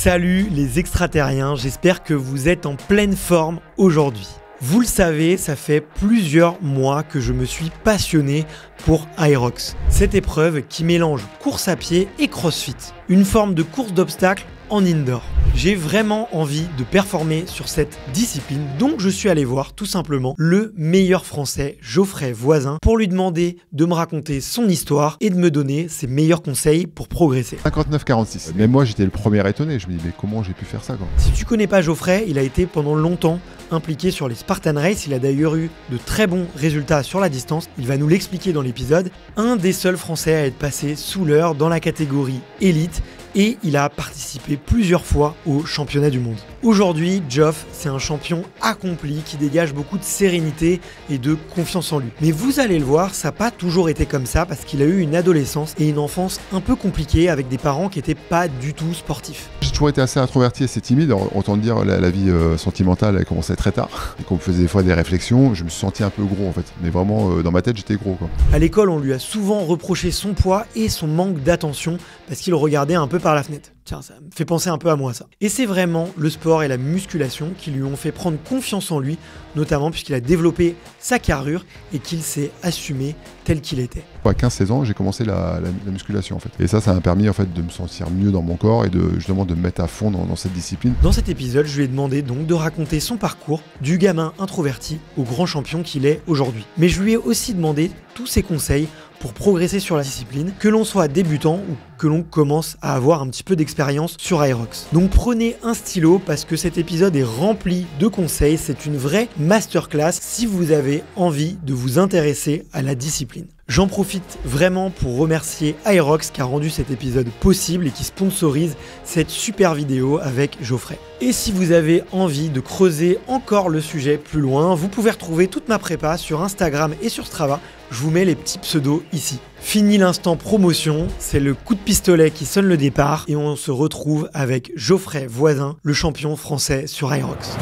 Salut les extraterriens, j'espère que vous êtes en pleine forme aujourd'hui. Vous le savez, ça fait plusieurs mois que je me suis passionné pour Hyrox. Cette épreuve qui mélange course à pied et crossfit. Une forme de course d'obstacles en indoor. J'ai vraiment envie de performer sur cette discipline, donc je suis allé voir tout simplement le meilleur français, Geoffrey Voisin, pour lui demander de me raconter son histoire et de me donner ses meilleurs conseils pour progresser. 59-46. Mais moi j'étais le premier étonné, je me dis mais comment j'ai pu faire ça quoi. Si tu connais pas Geoffrey, il a été pendant longtemps impliqué sur les Spartan Race, il a d'ailleurs eu de très bons résultats sur la distance, il va nous l'expliquer dans l'épisode. Un des seuls français à être passé sous l'heure dans la catégorie élite et il a participé plusieurs fois au championnat du monde. Aujourd'hui, Geoff, c'est un champion accompli qui dégage beaucoup de sérénité et de confiance en lui. Mais vous allez le voir, ça n'a pas toujours été comme ça parce qu'il a eu une adolescence et une enfance un peu compliquée avec des parents qui n'étaient pas du tout sportifs. J'ai toujours été assez introverti, assez timide, autant dire la vie sentimentale a commencé très tard. Et qu'on me faisait des fois des réflexions, je me suis senti un peu gros en fait. Mais vraiment, dans ma tête, j'étais gros quoi. À l'école, on lui a souvent reproché son poids et son manque d'attention parce qu'il regardait un peu par la fenêtre. Tiens, ça me fait penser un peu à moi ça. Et c'est vraiment le sport et la musculation qui lui ont fait prendre confiance en lui, notamment puisqu'il a développé sa carrure et qu'il s'est assumé tel qu'il était. À 15-16 ans, j'ai commencé la musculation en fait. Et ça m'a permis en fait de me sentir mieux dans mon corps et justement de me mettre à fond dans cette discipline. Dans cet épisode, je lui ai demandé donc de raconter son parcours du gamin introverti au grand champion qu'il est aujourd'hui. Mais je lui ai aussi demandé tous ses conseils pour progresser sur la discipline, que l'on soit débutant ou que l'on commence à avoir un petit peu d'expérience sur Hyrox. Donc prenez un stylo parce que cet épisode est rempli de conseils, c'est une vraie masterclass si vous avez envie de vous intéresser à la discipline. J'en profite vraiment pour remercier Hyrox qui a rendu cet épisode possible et qui sponsorise cette super vidéo avec Geoffrey. Et si vous avez envie de creuser encore le sujet plus loin, vous pouvez retrouver toute ma prépa sur Instagram et sur Strava. Je vous mets les petits pseudos ici. Fini l'instant promotion, c'est le coup de pistolet qui sonne le départ et on se retrouve avec Geoffrey Voisin, le champion français sur Hyrox.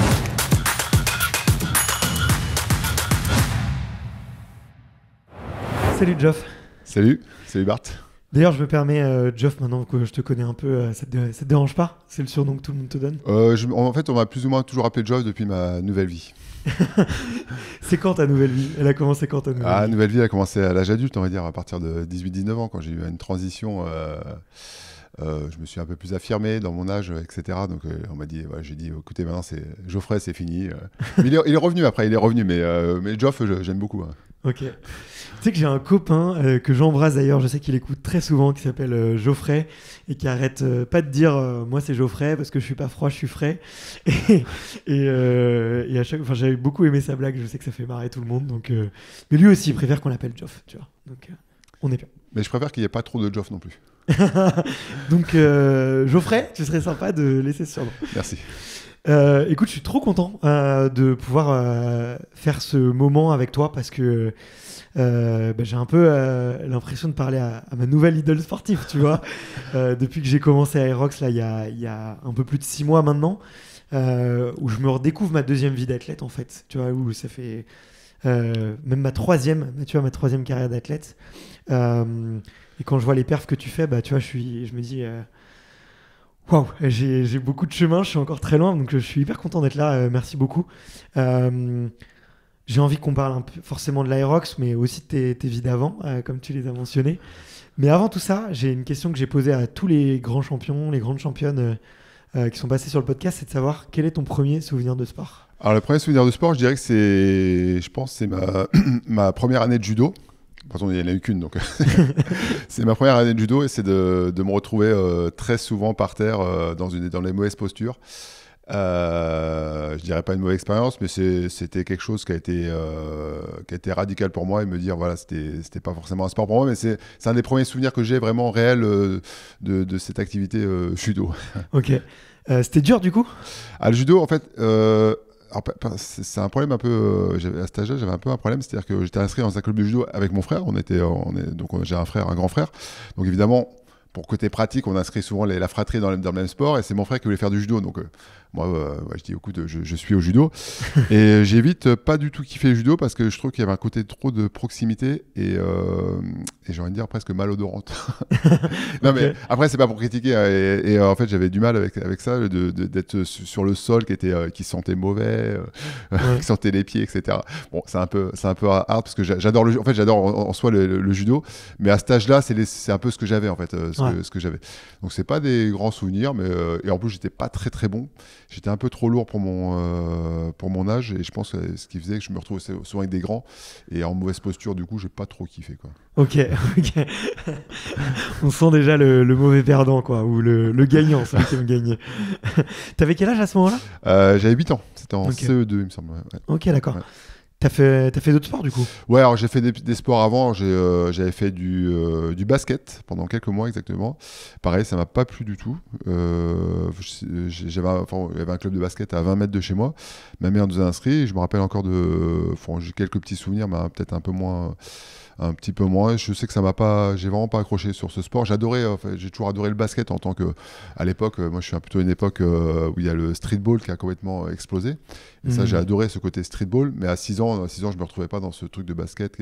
Salut Geoff. Salut Bart. D'ailleurs, je me permets, Geoff, maintenant que je te connais un peu, ça te dérange pas? C'est le surnom que tout le monde te donne? En fait, on m'a plus ou moins toujours appelé Geoff depuis ma nouvelle vie. C'est quand ta nouvelle vie? Elle a commencé quand ta nouvelle vie? La nouvelle vie a commencé à l'âge adulte, on va dire, à partir de 18-19 ans, quand j'ai eu une transition. Je me suis un peu plus affirmé dans mon âge, etc. Donc on m'a dit, j'ai dit, écoutez, maintenant c'est Geoffrey, c'est fini. Mais il est revenu après, mais Geoff, j'aime beaucoup. Hein. Ok. Tu sais que j'ai un copain que j'embrasse d'ailleurs, je sais qu'il écoute très souvent, qui s'appelle Geoffrey et qui arrête pas de dire moi c'est Geoffrey parce que je suis pas froid, je suis frais. Et à chaque fois, j'avais beaucoup aimé sa blague, je sais que ça fait marrer tout le monde. Donc, mais lui aussi, il préfère qu'on l'appelle Geoff, tu vois. Donc on est bien. Mais je préfère qu'il n'y ait pas trop de Geoff non plus. Donc Geoffrey, tu serais sympa de laisser ce surnom. Merci. Écoute, je suis trop content de pouvoir faire ce moment avec toi parce que j'ai un peu l'impression de parler à ma nouvelle idole sportive, tu vois. Depuis que j'ai commencé à Hyrox, là, il y a un peu plus de 6 mois maintenant, où je me redécouvre ma deuxième vie d'athlète, en fait. Tu vois, où ça fait même ma troisième carrière d'athlète. Et quand je vois les perfs que tu fais, tu vois, je me dis... Waouh, j'ai beaucoup de chemin, je suis encore très loin, donc je suis hyper content d'être là, merci beaucoup. J'ai envie qu'on parle un peu forcément de l'Hyrox, mais aussi de tes vies d'avant, comme tu les as mentionnées. Mais avant tout ça, j'ai une question que j'ai posée à tous les grands champions, les grandes championnes qui sont passés sur le podcast, c'est de savoir quel est ton premier souvenir de sport? Alors le premier souvenir de sport, je dirais que c'est ma première année de judo. De toute façon, il n'y en a eu qu'une, donc c'est ma première année de judo et c'est de me retrouver très souvent par terre dans les mauvaises postures. Je dirais pas une mauvaise expérience, mais c'était quelque chose qui a été radical pour moi et me dire voilà, c'était pas forcément un sport pour moi, mais c'est un des premiers souvenirs que j'ai vraiment réels de cette activité judo. Ok. C'était dur du coup? Le judo, en fait. C'est un problème un peu. À cet âge-là, j'avais un peu un problème, c'est-à-dire que j'étais inscrit dans un club de judo avec mon frère. Donc j'ai un grand frère. Donc évidemment, pour côté pratique, on inscrit souvent la fratrie dans le même sport, et c'est mon frère qui voulait faire du judo. Donc Moi, je dis écoute, je suis au judo. Et j'ai vite pas du tout kiffé le judo parce que je trouve qu'il y avait un côté trop de proximité et j'ai envie de dire presque malodorante. Non, Ok. mais après, c'est pas pour critiquer. Hein, et en fait, j'avais du mal avec ça, d'être sur le sol qui sentait mauvais, Ouais. qui sentait les pieds, etc. Bon, c'est un peu hard parce que j'adore en fait, j'adore en soi le judo, mais à cet âge-là, c'est un peu ce que j'avais en fait, ce que j'avais. Donc, c'est pas des grands souvenirs, mais et en plus, j'étais pas très très bon. J'étais un peu trop lourd pour mon âge et je pense que ce qui faisait que je me retrouvais souvent avec des grands et en mauvaise posture. Du coup, j'ai pas trop kiffé quoi. Ok, ok. On sent déjà le mauvais perdant, quoi, ou le gagnant, celui qui aime gagner. T'avais quel âge à ce moment-là? J'avais 8 ans. C'était en Ok. CE2, il me semble. Ouais. Ok, d'accord. Ouais. T'as fait d'autres sports, du coup? Ouais, alors j'ai fait des sports avant. J'avais fait du basket pendant quelques mois exactement. Pareil, ça m'a pas plu du tout. Il y avait un club de basket à 20 mètres de chez moi. Ma mère nous a inscrits. Je me rappelle encore j'ai quelques petits souvenirs, mais peut-être un petit peu moins. Je sais que j'ai vraiment pas accroché sur ce sport. J'ai toujours adoré le basket en tant que, à l'époque, moi je suis plutôt une époque où il y a le streetball qui a complètement explosé. Et ça, j'ai adoré ce côté streetball. Mais à 6 ans, je me retrouvais pas dans ce truc de basket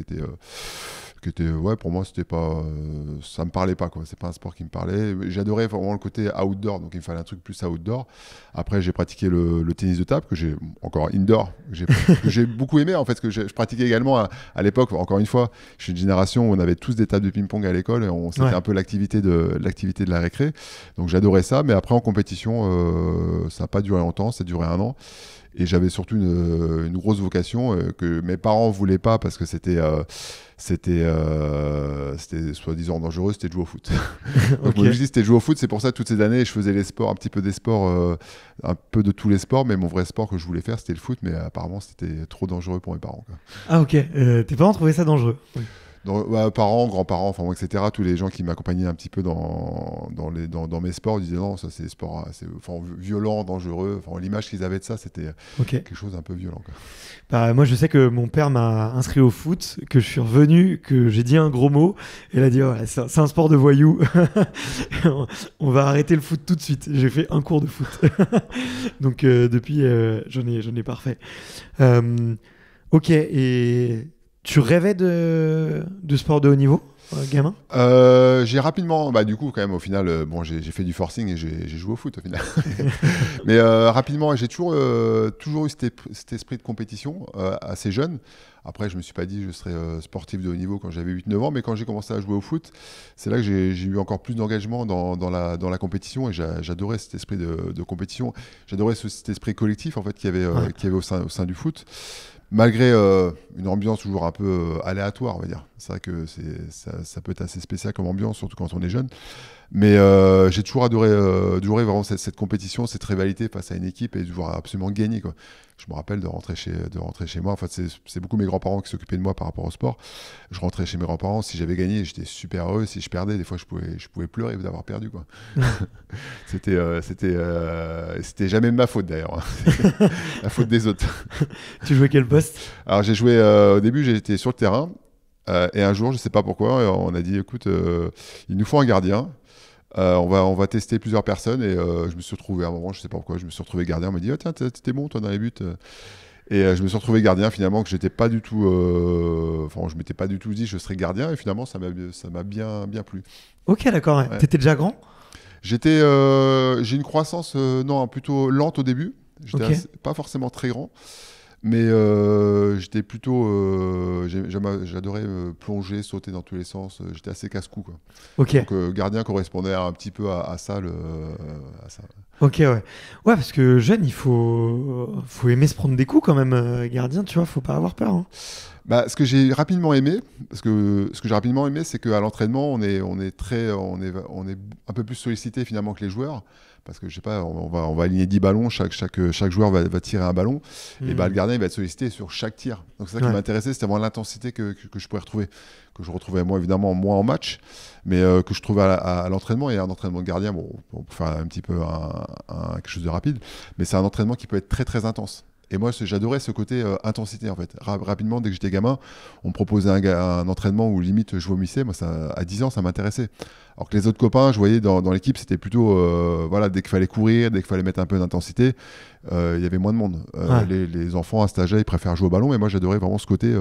ouais, pour moi, c'était pas, ça me parlait pas, quoi. C'est pas un sport qui me parlait. J'adorais vraiment le côté outdoor, donc il me fallait un truc plus outdoor. Après, j'ai pratiqué le tennis de table, que j'ai encore indoor, que j'ai beaucoup aimé, en fait, que je pratiquais également à l'époque. Encore une fois, je suis une génération où on avait tous des tables de ping-pong à l'école et c'était un peu l'activité de la récré. Donc j'adorais ça, mais après en compétition, ça n'a pas duré longtemps, ça a duré 1 an. Et j'avais surtout une grosse vocation que mes parents voulaient pas parce que c'était soi-disant dangereux, c'était de jouer au foot. Donc Ok. moi, je dis c'était de jouer au foot, c'est pour ça que toutes ces années je faisais les sports, un petit peu des sports, un peu de tous les sports, mais mon vrai sport que je voulais faire c'était le foot, mais apparemment c'était trop dangereux pour mes parents, quoi. Ah, ok. Tes parents trouvaient ça dangereux? Oui. Parents, grands-parents, enfin, etc. Tous les gens qui m'accompagnaient un petit peu dans mes sports disaient non, ça c'est des sports assez, violents, dangereux. Enfin, l'image qu'ils avaient de ça, c'était Ok. quelque chose d'un peu violent, quoi. Bah, moi, je sais que mon père m'a inscrit au foot, que je suis revenu, que j'ai dit un gros mot, et il a dit, voilà, c'est un sport de voyous. On va arrêter le foot tout de suite. J'ai fait un cours de foot. Donc, depuis, j'en ai pas refait. Ok, et tu rêvais de sport de haut niveau, gamin? J'ai rapidement, du coup, quand même, au final, j'ai fait du forcing et j'ai joué au foot, au final. Mais rapidement, j'ai toujours eu cet esprit de compétition assez jeune. Après, je me suis pas dit que je serais sportif de haut niveau quand j'avais 8-9 ans, mais quand j'ai commencé à jouer au foot, c'est là que j'ai eu encore plus d'engagement dans la compétition et j'adorais cet esprit de compétition. J'adorais cet esprit collectif, en fait, qu'il y avait au sein du foot. Malgré une ambiance toujours un peu aléatoire, on va dire. C'est vrai que ça peut être assez spécial comme ambiance, surtout quand on est jeune. Mais j'ai toujours adoré vraiment cette compétition, cette rivalité face à une équipe et de vouloir absolument gagner, quoi. Je me rappelle de rentrer chez moi. En fait, c'est beaucoup mes grands-parents qui s'occupaient de moi par rapport au sport. Je rentrais chez mes grands-parents. Si j'avais gagné, j'étais super heureux. Si je perdais, des fois, je pouvais pleurer d'avoir perdu, quoi. C'était jamais ma faute, d'ailleurs, hein. La faute des autres. Tu jouais quel poste? Alors, j'ai joué au début, j'étais sur le terrain. Et un jour, je sais pas pourquoi, on a dit écoute, il nous faut un gardien. On va tester plusieurs personnes et je me suis retrouvé à un moment, je sais pas pourquoi, je me suis retrouvé gardien. On m'a dit tiens, t'es bon toi dans les buts. Et je me suis retrouvé gardien finalement, que j'étais pas du tout, je m'étais pas du tout dit je serais gardien et finalement ça m'a bien plu. Ok, d'accord. Ouais. Ouais. T'étais déjà grand? J'ai une croissance plutôt lente au début. J'étais pas forcément très grand. Mais j'étais plutôt. J'adorais plonger, sauter dans tous les sens. J'étais assez casse-cou, quoi. Ok. Donc, gardien correspondait un petit peu à ça. Ok, ouais. Ouais, parce que jeune, il faut aimer se prendre des coups quand même, gardien, tu vois, faut pas avoir peur. Hein. Ce que j'ai rapidement aimé, c'est qu'à l'entraînement, on est un peu plus sollicité finalement que les joueurs. Parce que je sais pas, on va aligner 10 ballons, chaque joueur va tirer un ballon, et le gardien il va être sollicité sur chaque tir. Donc c'est ça qui m'intéressait, c'était vraiment l'intensité que je pouvais retrouver, que je retrouvais moi évidemment moins en match, mais que je trouvais à l'entraînement. Et un entraînement de gardien, bon, pour faire un petit peu quelque chose de rapide, mais c'est un entraînement qui peut être très très intense. Et moi, j'adorais ce côté intensité, en fait. Rapidement, dès que j'étais gamin, on me proposait un entraînement où limite je vomissais. Moi, à 10 ans, ça m'intéressait. Alors que les autres copains, je voyais dans l'équipe, c'était plutôt, voilà, dès qu'il fallait courir, dès qu'il fallait mettre un peu d'intensité, il y avait moins de monde. Les enfants à cet âge-là, ils préfèrent jouer au ballon, mais moi, j'adorais vraiment ce côté,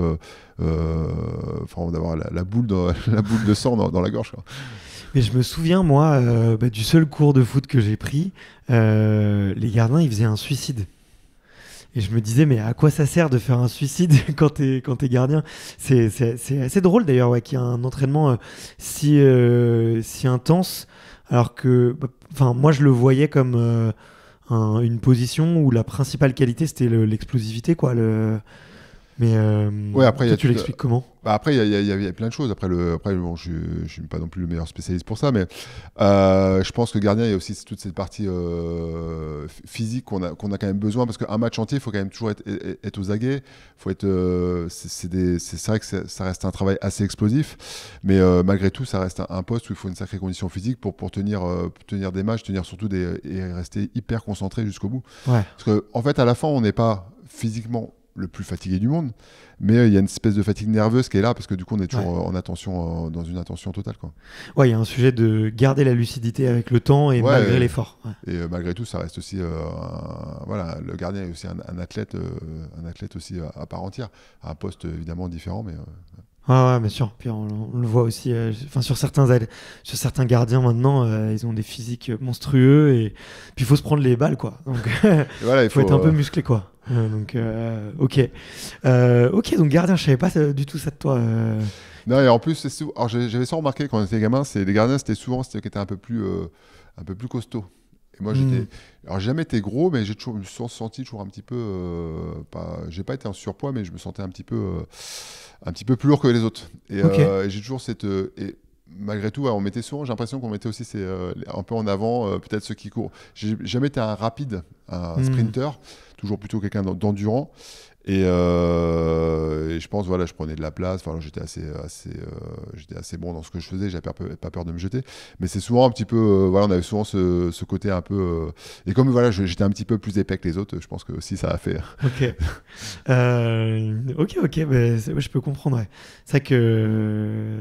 d'avoir la boule de sang dans la gorge, quoi. Mais je me souviens, moi, du seul cours de foot que j'ai pris, les gardiens, ils faisaient un suicide. Et je me disais, mais à quoi ça sert de faire un suicide quand t'es gardien? C'est assez drôle d'ailleurs, ouais, qu'il y ait un entraînement si intense, alors que, moi je le voyais comme une position où la principale qualité c'était l'explosivité, quoi. Mais ouais, après, tu l'expliques comment? Après, il y a plein de choses. Après, bon, je ne suis pas non plus le meilleur spécialiste pour ça, mais je pense que le gardien, il y a aussi toute cette partie physique qu'on a quand même besoin, parce qu'un match entier, il faut quand même toujours être aux aguets. Faut être, c'est vrai que ça reste un travail assez explosif, mais malgré tout, ça reste un poste où il faut une sacrée condition physique pour tenir des matchs, tenir surtout et rester hyper concentré jusqu'au bout. Ouais. Parce qu'en fait, à la fin, on n'est pas physiquement le plus fatigué du monde, mais il y a une espèce de fatigue nerveuse qui est là parce que du coup on est toujours en attention, dans une attention totale, quoi. Ouais, il y a un sujet de garder la lucidité avec le temps et malgré l'effort. Ouais. Et malgré tout, ça reste aussi voilà, le gardien est aussi un athlète aussi à part entière, à un poste évidemment différent, mais Ouais, bien sûr. Puis on le voit aussi. Sur certains gardiens maintenant, ils ont des physiques monstrueux et puis il faut se prendre les balles, quoi. Donc voilà, il faut être un peu musclé, quoi. Ok. Donc gardien, je savais pas du tout ça de toi. Non, et en plus, alors j'avais ça remarqué quand on était gamin, les gardiens, c'était souvent ceux qui étaient un peu plus costauds. Et moi, alors j'ai jamais été gros, mais je me suis senti toujours un petit peu, j'ai pas été en surpoids, mais je me sentais un petit peu plus lourd que les autres. Et j'ai toujours et malgré tout, on mettait souvent, j'ai l'impression qu'on mettait aussi un peu en avant, peut-être ceux qui courent. J'ai jamais été un rapide, un sprinter, toujours plutôt quelqu'un d'endurant. Et je pense, voilà, je prenais de la place. Enfin, j'étais assez bon dans ce que je faisais. J'avais pas peur de me jeter. Mais c'est souvent un petit peu, voilà, on avait souvent ce côté un peu. Et comme voilà, j'étais un petit peu plus épais que les autres, je pense que aussi ça a fait. Ok. Ok. Je peux comprendre. Ouais. C'est vrai que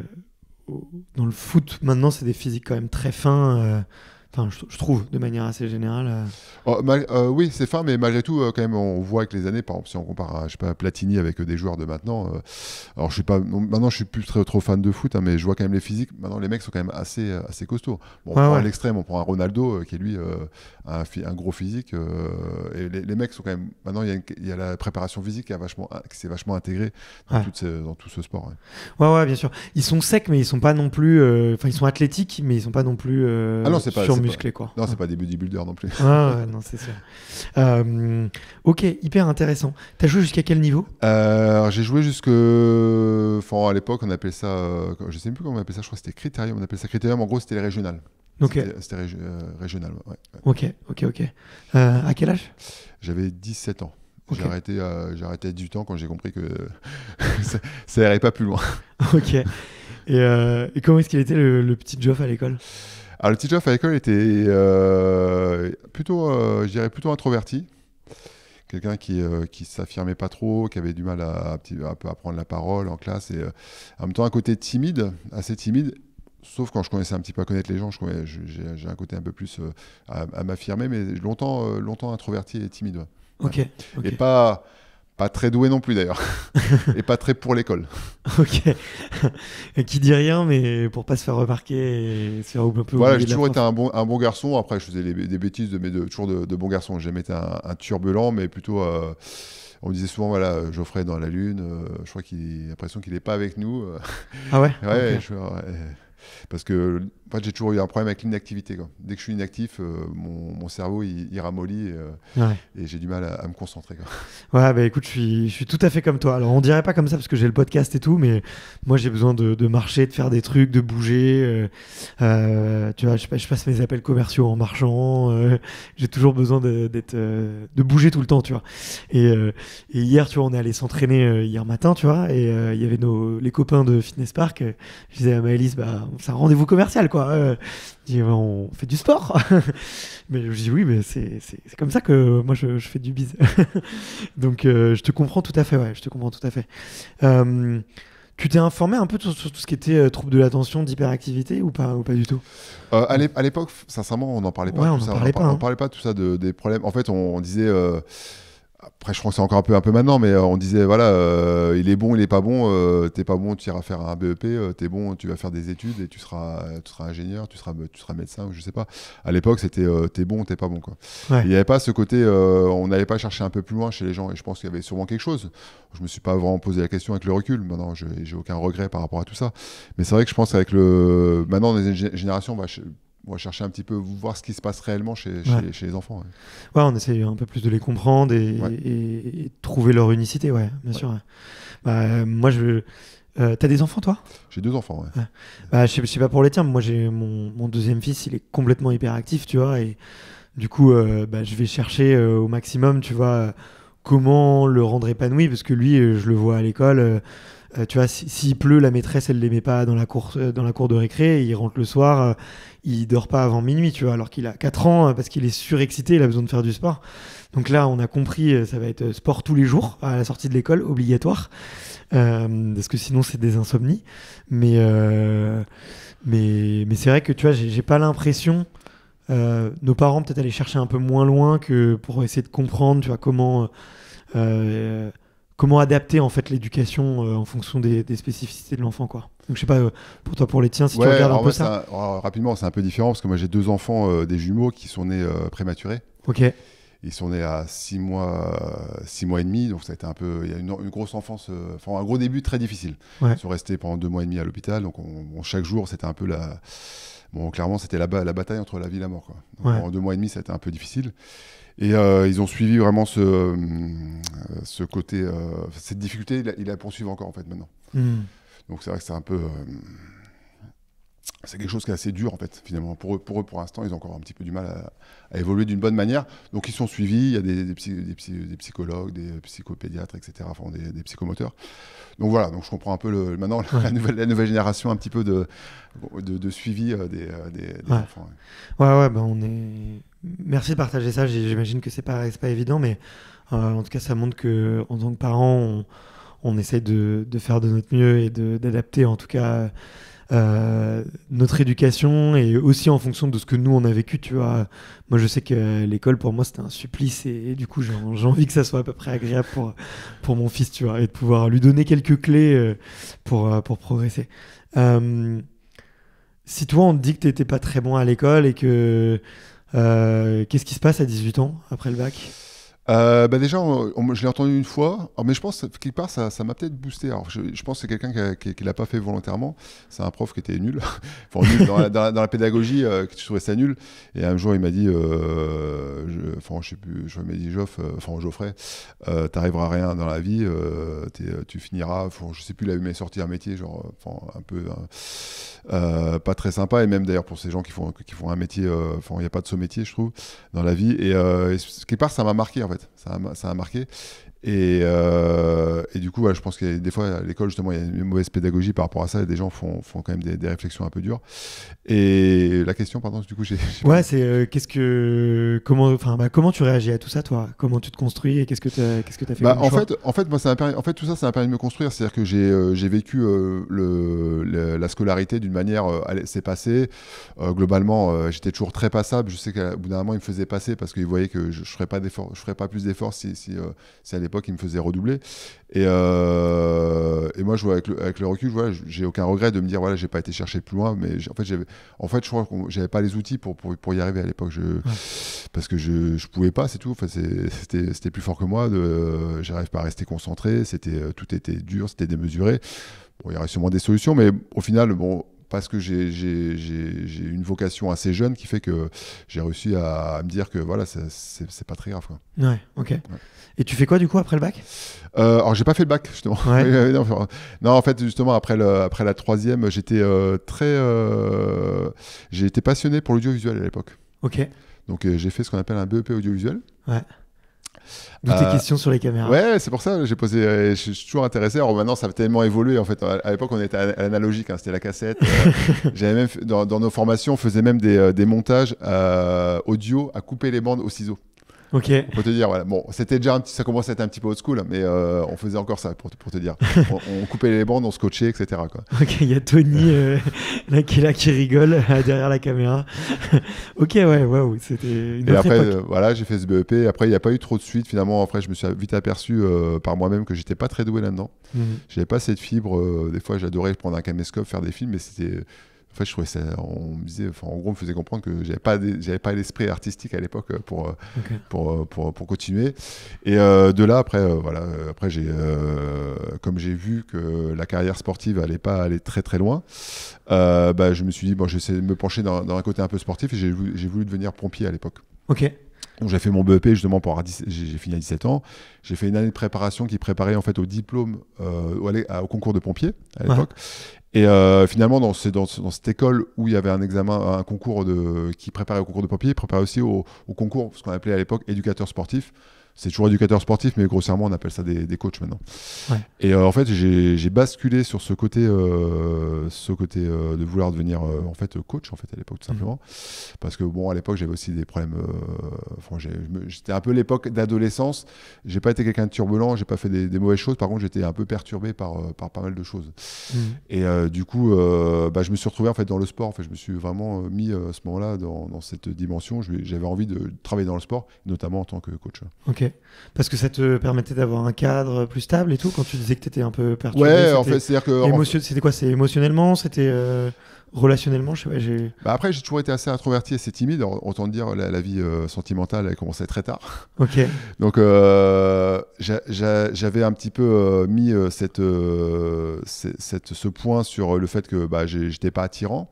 dans le foot, maintenant, c'est des physiques quand même très fins. Je trouve, de manière assez générale. Oui, c'est fin, mais malgré tout, quand même, on voit avec les années, par exemple, si on compare à, je sais pas, Platini avec des joueurs de maintenant. Alors, maintenant, je suis plus trop fan de foot, hein, mais je vois quand même les physiques. Maintenant, les mecs sont quand même assez costauds. Bon, on prend à l'extrême, on prend un Ronaldo qui est lui un gros physique. Et les mecs sont quand même. Maintenant, il y a la préparation physique qui s'est vachement intégrée dans tout ce sport. Ouais, bien sûr. Ils sont secs, mais ils sont pas non plus. Ils sont athlétiques, mais ils sont pas non plus. Ah non, c'est pas musclé, quoi. Non, c'est pas des bodybuilders non plus. Non, c'est sûr. Ok, hyper intéressant. T'as joué jusqu'à quel niveau? J'ai joué à l'époque, on appelait ça, je sais même plus comment on appelait ça, je crois que c'était Critérium. On appelait ça Critérium, en gros, c'était les régionales. C'était régional, ouais. Ok. À quel âge? J'avais 17 ans. Okay. J'ai arrêté à 18 ans quand j'ai compris que ça irait pas plus loin. Ok. Et comment est-ce qu'il était le petit Geoff à l'école? Alors, le petit Geoff à l'école était plutôt, je dirais, plutôt introverti. Quelqu'un qui s'affirmait pas trop, qui avait du mal à peu à prendre la parole en classe. Et en même temps, un côté timide, assez timide. Sauf quand je commençais un petit peu à connaître les gens, j'ai un côté un peu plus à m'affirmer, mais longtemps introverti et timide. Ouais. Ok. Et pas très doué non plus d'ailleurs. Et pas très pour l'école. Ok. Qui dit rien, mais pour pas se faire remarquer et se faire un peu. Voilà, j'ai toujours été un bon garçon. Après, je faisais des bêtises, mais toujours de bons garçons. J'ai jamais été un turbulent, mais plutôt. On me disait souvent, voilà, Geoffrey dans la lune. Je crois qu'il a l'impression qu'il n'est pas avec nous. Ah ouais. Ouais. Parce que en fait, j'ai toujours eu un problème avec l'inactivité, quoi. Dès que je suis inactif, mon cerveau il ramollit et j'ai du mal à me concentrer, quoi. Ouais, bah écoute, je suis tout à fait comme toi. Alors on dirait pas comme ça parce que j'ai le podcast et tout, mais moi j'ai besoin de marcher, de faire des trucs, de bouger. Tu vois, je passe mes appels commerciaux en marchant. J'ai toujours besoin de bouger tout le temps, tu vois. Et hier, tu vois, on est allé s'entraîner hier matin, tu vois, et il y avait les copains de Fitness Park. Je disais à Maëlys, c'est un rendez-vous commercial, quoi. quoi. Il dit, on fait du sport. Mais je dis oui, mais c'est comme ça que moi je fais du bise. Donc je te comprends tout à fait, ouais, je te comprends tout à fait. Tu t'es informé un peu sur tout ce qui était trouble de l'attention, d'hyperactivité ou pas du tout? À l'époque, sincèrement, on n'en parlait pas. Ouais, Tout ça. On parlait pas tout ça des problèmes. En fait, on disait. Après, je crois que c'est encore un peu maintenant, mais on disait voilà, il est bon, il est pas bon. T'es pas bon, tu iras faire un BEP. T'es bon, tu vas faire des études et tu seras ingénieur, tu seras médecin ou je sais pas. À l'époque, c'était t'es bon, t'es pas bon quoi. Ouais. Il n'y avait pas ce côté, on n'allait pas chercher un peu plus loin chez les gens. Et je pense qu'il y avait sûrement quelque chose. Je me suis pas vraiment posé la question avec le recul. Maintenant, j'ai aucun regret par rapport à tout ça. Mais c'est vrai que je pense qu'avec maintenant dans les générations, on va chercher un petit peu, voir ce qui se passe réellement chez les enfants. Ouais, on essaie un peu plus de les comprendre et trouver leur unicité, ouais, bien sûr. Ouais. Bah, moi, t'as des enfants, toi? J'ai 2 enfants, ouais. Bah, je sais pas pour les tiens, mais moi, j'ai mon deuxième fils, il est complètement hyperactif, tu vois, et du coup, je vais chercher au maximum, tu vois, comment le rendre épanoui, parce que lui, je le vois à l'école. Tu vois, s'il pleut, la maîtresse, elle l'aimait pas dans la cour de récré, il rentre le soir, il dort pas avant minuit, tu vois, alors qu'il a 4 ans, parce qu'il est surexcité, il a besoin de faire du sport. Donc là, on a compris, ça va être sport tous les jours, à la sortie de l'école, obligatoire, parce que sinon, c'est des insomnies. Mais c'est vrai que, tu vois, j'ai pas l'impression, nos parents peut-être aller chercher un peu moins loin que pour essayer de comprendre, tu vois, comment adapter en fait l'éducation en fonction des spécificités de l'enfant, quoi. Donc je sais pas pour toi, pour les tiens, si tu regardes un peu ça. Rapidement, c'est un peu différent parce que moi j'ai 2 enfants, des jumeaux qui sont nés prématurés. Ok. Ils sont nés à 6 mois et demi, donc ça a été un peu, il y a une grosse enfance, un gros début très difficile. Ouais. Ils sont restés pendant 2 mois et demi à l'hôpital, donc chaque jour c'était un peu clairement c'était la bataille entre la vie et la mort, quoi. Donc, Ouais. pendant 2 mois et demi, ça a été un peu difficile. Et ils ont suivi vraiment ce côté, cette difficulté, il la poursuivent encore en fait maintenant. Donc c'est vrai que c'est un peu, c'est quelque chose qui est assez dur en fait finalement pour eux pour l'instant. Ils ont encore un petit peu du mal à évoluer d'une bonne manière. Donc ils sont suivis, il y a des psychologues, des psychopédiatres, etc. Enfin des psychomoteurs. Donc voilà, donc je comprends un peu maintenant la nouvelle génération un petit peu de suivi des enfants. Ouais, merci de partager ça. J'imagine que c'est pas évident, mais en tout cas, ça montre que en tant que parents, on essaye de faire de notre mieux et d'adapter en tout cas notre éducation et aussi en fonction de ce que nous on a vécu, tu vois. Moi je sais que l'école pour moi c'était un supplice et du coup j'ai envie que ça soit à peu près agréable pour mon fils, tu vois, et de pouvoir lui donner quelques clés pour progresser. Si toi on te dit que t'étais pas très bon à l'école et que qu'est-ce qui se passe à 18 ans après le bac? Déjà, je l'ai entendu une fois, mais je pense quelque part ça m'a peut-être boosté. Alors, je pense que c'est quelqu'un qui l'a pas fait volontairement. C'est un prof qui était nul, enfin, nul dans la pédagogie, que je trouvais ça nul. Et un jour, il m'a dit, je sais plus, je m'a dit Geoffrey, t'arriveras à rien dans la vie, tu finiras. Je sais plus, il avait sorti un métier genre, un peu pas très sympa. Et même d'ailleurs pour ces gens qui font un métier, il n'y a pas de ce métier, je trouve, dans la vie. Et quelque part, ça m'a marqué en fait. Ça a marqué. Et du coup, je pense que des fois, à l'école, justement, il y a une mauvaise pédagogie par rapport à ça et des gens font quand même des réflexions un peu dures. Et la question, pardon, du coup, Ouais, c'est comment tu réagis à tout ça, toi? Comment tu te construis et qu'est-ce que tu as fait comme choix? En fait, moi, tout ça m'a permis de me construire. C'est-à-dire que j'ai vécu la scolarité d'une manière, c'est passé. Globalement, j'étais toujours très passable. Je sais qu'au bout d'un moment, ils me faisaient passer parce qu'ils voyaient que je ferais pas d'efforts, je ferais pas plus d'efforts si à l'époque, ils me faisaient redoubler. Et moi, je vois avec le recul, voilà, j'ai aucun regret de me dire, voilà, j'ai pas été chercher plus loin, mais en fait, je crois que j'avais pas les outils pour y arriver à l'époque. Parce que je pouvais pas, c'est tout. Enfin, c'était plus fort que moi. J'arrive pas à rester concentré. Tout était dur, c'était démesuré. Bon, il y aurait sûrement des solutions, mais au final, bon. Parce que j'ai une vocation assez jeune qui fait que j'ai réussi à me dire que voilà, c'est pas très grave, quoi. Ouais, ok. Ouais. Et tu fais quoi du coup après le bac? Alors j'ai pas fait le bac justement. Ouais. Non, en fait justement après la troisième, j'ai été passionné pour l'audiovisuel à l'époque. Ok. Donc j'ai fait ce qu'on appelle un BEP audiovisuel. Ouais. D'où tes questions sur les caméras. Ouais, c'est pour ça que je suis toujours intéressé. Alors maintenant, ça a tellement évolué. En fait, à l'époque, on était à l'analogique, c'était la cassette. J'avais même dans nos formations, on faisait même des montages audio à couper les bandes au ciseau. Ok. On peut te dire, voilà. Bon, c'était déjà ça commençait à être un petit peu old school, mais on faisait encore ça pour te dire. On coupait les bandes, on scotchait, etc. quoi. Ok, il y a Tony là, qui rigole derrière la caméra. Ok, ouais, waouh, c'était une Et autre après, époque. voilà, j'ai fait ce BEP. Après, il n'y a pas eu trop de suite. Finalement, après, je me suis vite aperçu par moi-même que j'étais pas très doué là-dedans. J'avais pas cette fibre. Des fois, j'adorais prendre un caméscope, faire des films, mais c'était. En fait, je trouvais ça. On me disait, en gros, on me faisait comprendre que j'avais pas l'esprit artistique à l'époque pour continuer. Et de là, après, après comme j'ai vu que la carrière sportive allait pas aller très très loin, je me suis dit, bon, j'essaie de me pencher dans un côté un peu sportif et j'ai voulu devenir pompier à l'époque. Ok. Donc j'ai fait mon BEP justement j'ai fini à 17 ans. J'ai fait une année de préparation qui préparait en fait au diplôme au concours de pompier à l'époque. Et finalement dans cette école où il y avait un concours qui préparait au concours de pompier, il préparait aussi au concours, ce qu'on appelait à l'époque éducateur sportif. C'est toujours éducateur sportif, mais grossièrement, on appelle ça des coachs maintenant. Ouais. Et en fait, j'ai basculé sur ce côté de vouloir devenir en fait coach en fait à l'époque tout simplement, parce que bon à l'époque j'avais aussi des problèmes. J'étais un peu l'époque d'adolescence. J'ai pas été quelqu'un de turbulent, j'ai pas fait des mauvaises choses. Par contre, j'étais un peu perturbé par pas mal de choses. Et du coup, je me suis retrouvé en fait dans le sport. En fait, je me suis vraiment mis à ce moment-là dans cette dimension. J'avais envie de travailler dans le sport, notamment en tant que coach. Ok. Parce que ça te permettait d'avoir un cadre plus stable et tout quand tu disais que tu étais un peu perturbé. Ouais, en fait, c'est-à-dire que. C'était quoi? C'est émotionnellement? C'était relationnellement? Je sais pas, après, j'ai toujours été assez introverti et assez timide. Autant dire, la vie sentimentale, elle commençait très tard. Ok. Donc, j'avais un petit peu mis ce point sur le fait que j'étais pas attirant.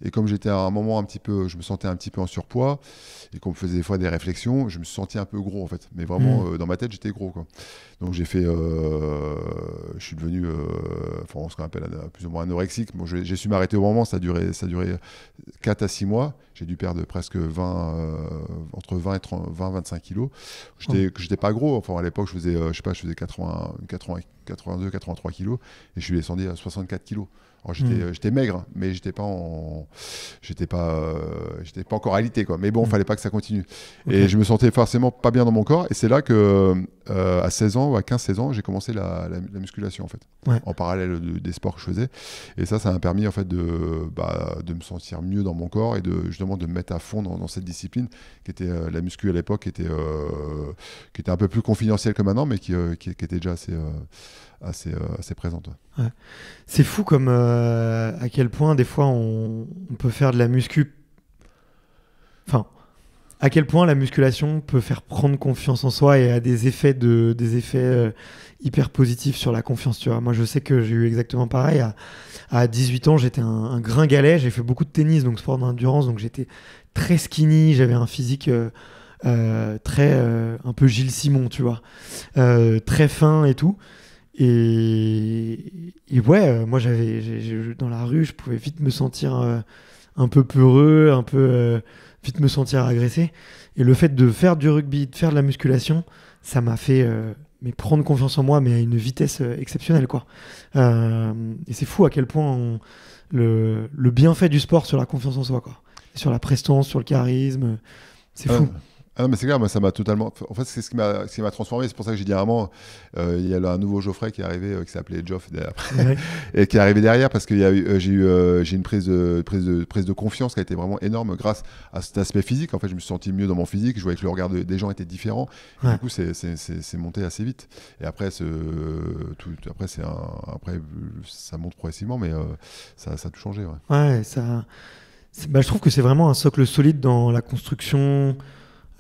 Et comme j'étais à un moment je me sentais un petit peu en surpoids et qu'on me faisait des fois des réflexions, je me suis senti un peu gros en fait. Mais vraiment, dans ma tête, j'étais gros quoi. Donc j'ai fait, je suis devenu, ce qu'on appelle plus ou moins anorexique. Bon, j'ai su m'arrêter au moment, ça a duré 4 à 6 mois. J'ai dû perdre presque entre 20 et 25 kilos. J'étais pas gros. Enfin, à l'époque, je faisais 82, 83 kilos et je suis descendu à 64 kilos. Alors, j'étais maigre, mais j'étais pas encore alité quoi. Mais bon, fallait pas que ça continue. Okay. Et je me sentais forcément pas bien dans mon corps. Et c'est là que à 16 ans ou à 15-16 ans, j'ai commencé la musculation en fait, en parallèle des sports que je faisais. Et ça m'a permis en fait de me sentir mieux dans mon corps et justement de me mettre à fond dans cette discipline qui était la muscu à l'époque, qui était un peu plus confidentielle que maintenant, mais qui était déjà assez présente. Ouais. C'est fou comme à quel point des fois on peut faire de la muscu. Enfin, à quel point la musculation peut faire prendre confiance en soi et a des effets hyper positifs sur la confiance. Tu vois. Moi, je sais que j'ai eu exactement pareil. À 18 ans, j'étais un gringalet. J'ai fait beaucoup de tennis, donc sport d'endurance. Donc j'étais très skinny. J'avais un physique très un peu Gilles Simon, tu vois, très fin et tout. Et ouais, moi dans la rue, je pouvais vite me sentir un peu peureux, un peu vite me sentir agressé. Et le fait de faire du rugby, de faire de la musculation, ça m'a fait prendre confiance en moi, mais à une vitesse exceptionnelle, quoi. Et c'est fou à quel point le bienfait du sport sur la confiance en soi, quoi. Et sur la prestance, sur le charisme, c'est fou. Ah non, mais c'est clair, moi ça m'a totalement. En fait, c'est ce qui m'a transformé. C'est pour ça que j'ai dit à un moment, il y a un nouveau Geoffrey qui est arrivé, qui s'appelait Geoff après, et qui est arrivé derrière parce que j'ai une prise de confiance qui a été vraiment énorme grâce à cet aspect physique. En fait, je me suis senti mieux dans mon physique. Je voyais que le regard des gens était différent. Et du coup, c'est monté assez vite. Et après, après, ça monte progressivement, mais ça a tout changé. Ouais, je trouve que c'est vraiment un socle solide dans la construction.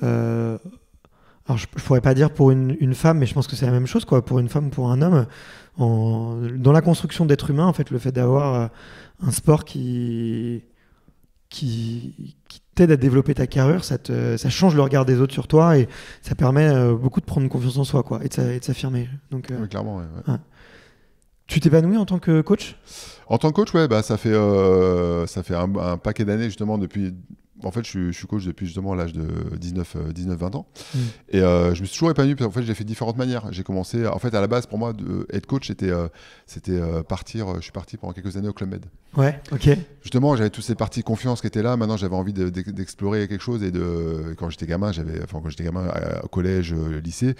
Alors je pourrais pas dire pour une femme, mais je pense que c'est la même chose, quoi, pour une femme ou pour un homme. Dans la construction d'être humain, en fait, le fait d'avoir un sport qui t'aide à développer ta carrure, ça change le regard des autres sur toi et ça permet beaucoup de prendre confiance en soi, quoi, et de s'affirmer. Donc, oui, clairement, ouais. Tu t'épanouis en tant que coach ? En tant que coach, ouais, ça fait un paquet d'années justement depuis. en fait, je suis coach depuis justement l'âge de 19-20 ans. Et je me suis toujours épanoui, parce qu'en fait, j'ai fait différentes manières. J'ai commencé, en fait, à la base, pour moi, être coach, c'était partir. Je suis parti pendant quelques années au Club Med. Ouais, ok. Justement, j'avais toutes ces parties confiance qui étaient là. Maintenant, j'avais envie d'explorer quelque chose. Et quand j'étais gamin, au collège, lycée,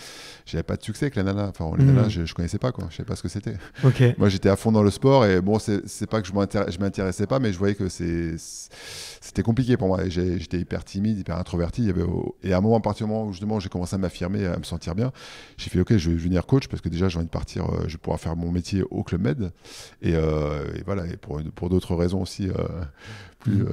j'avais pas de succès avec la nana. Enfin, les nanas, je connaissais pas, quoi. Je savais pas ce que c'était. Okay. Moi, j'étais à fond dans le sport. Et bon, c'est pas que je m'intéressais pas, mais je voyais que c'était compliqué pour moi. J'étais hyper timide, hyper introverti. Et à un moment, à partir du moment où justement j'ai commencé à m'affirmer, à me sentir bien, j'ai fait OK, je vais devenir coach parce que déjà j'ai envie de partir, je vais pouvoir faire mon métier au Club Med. Et voilà, et pour d'autres raisons aussi plus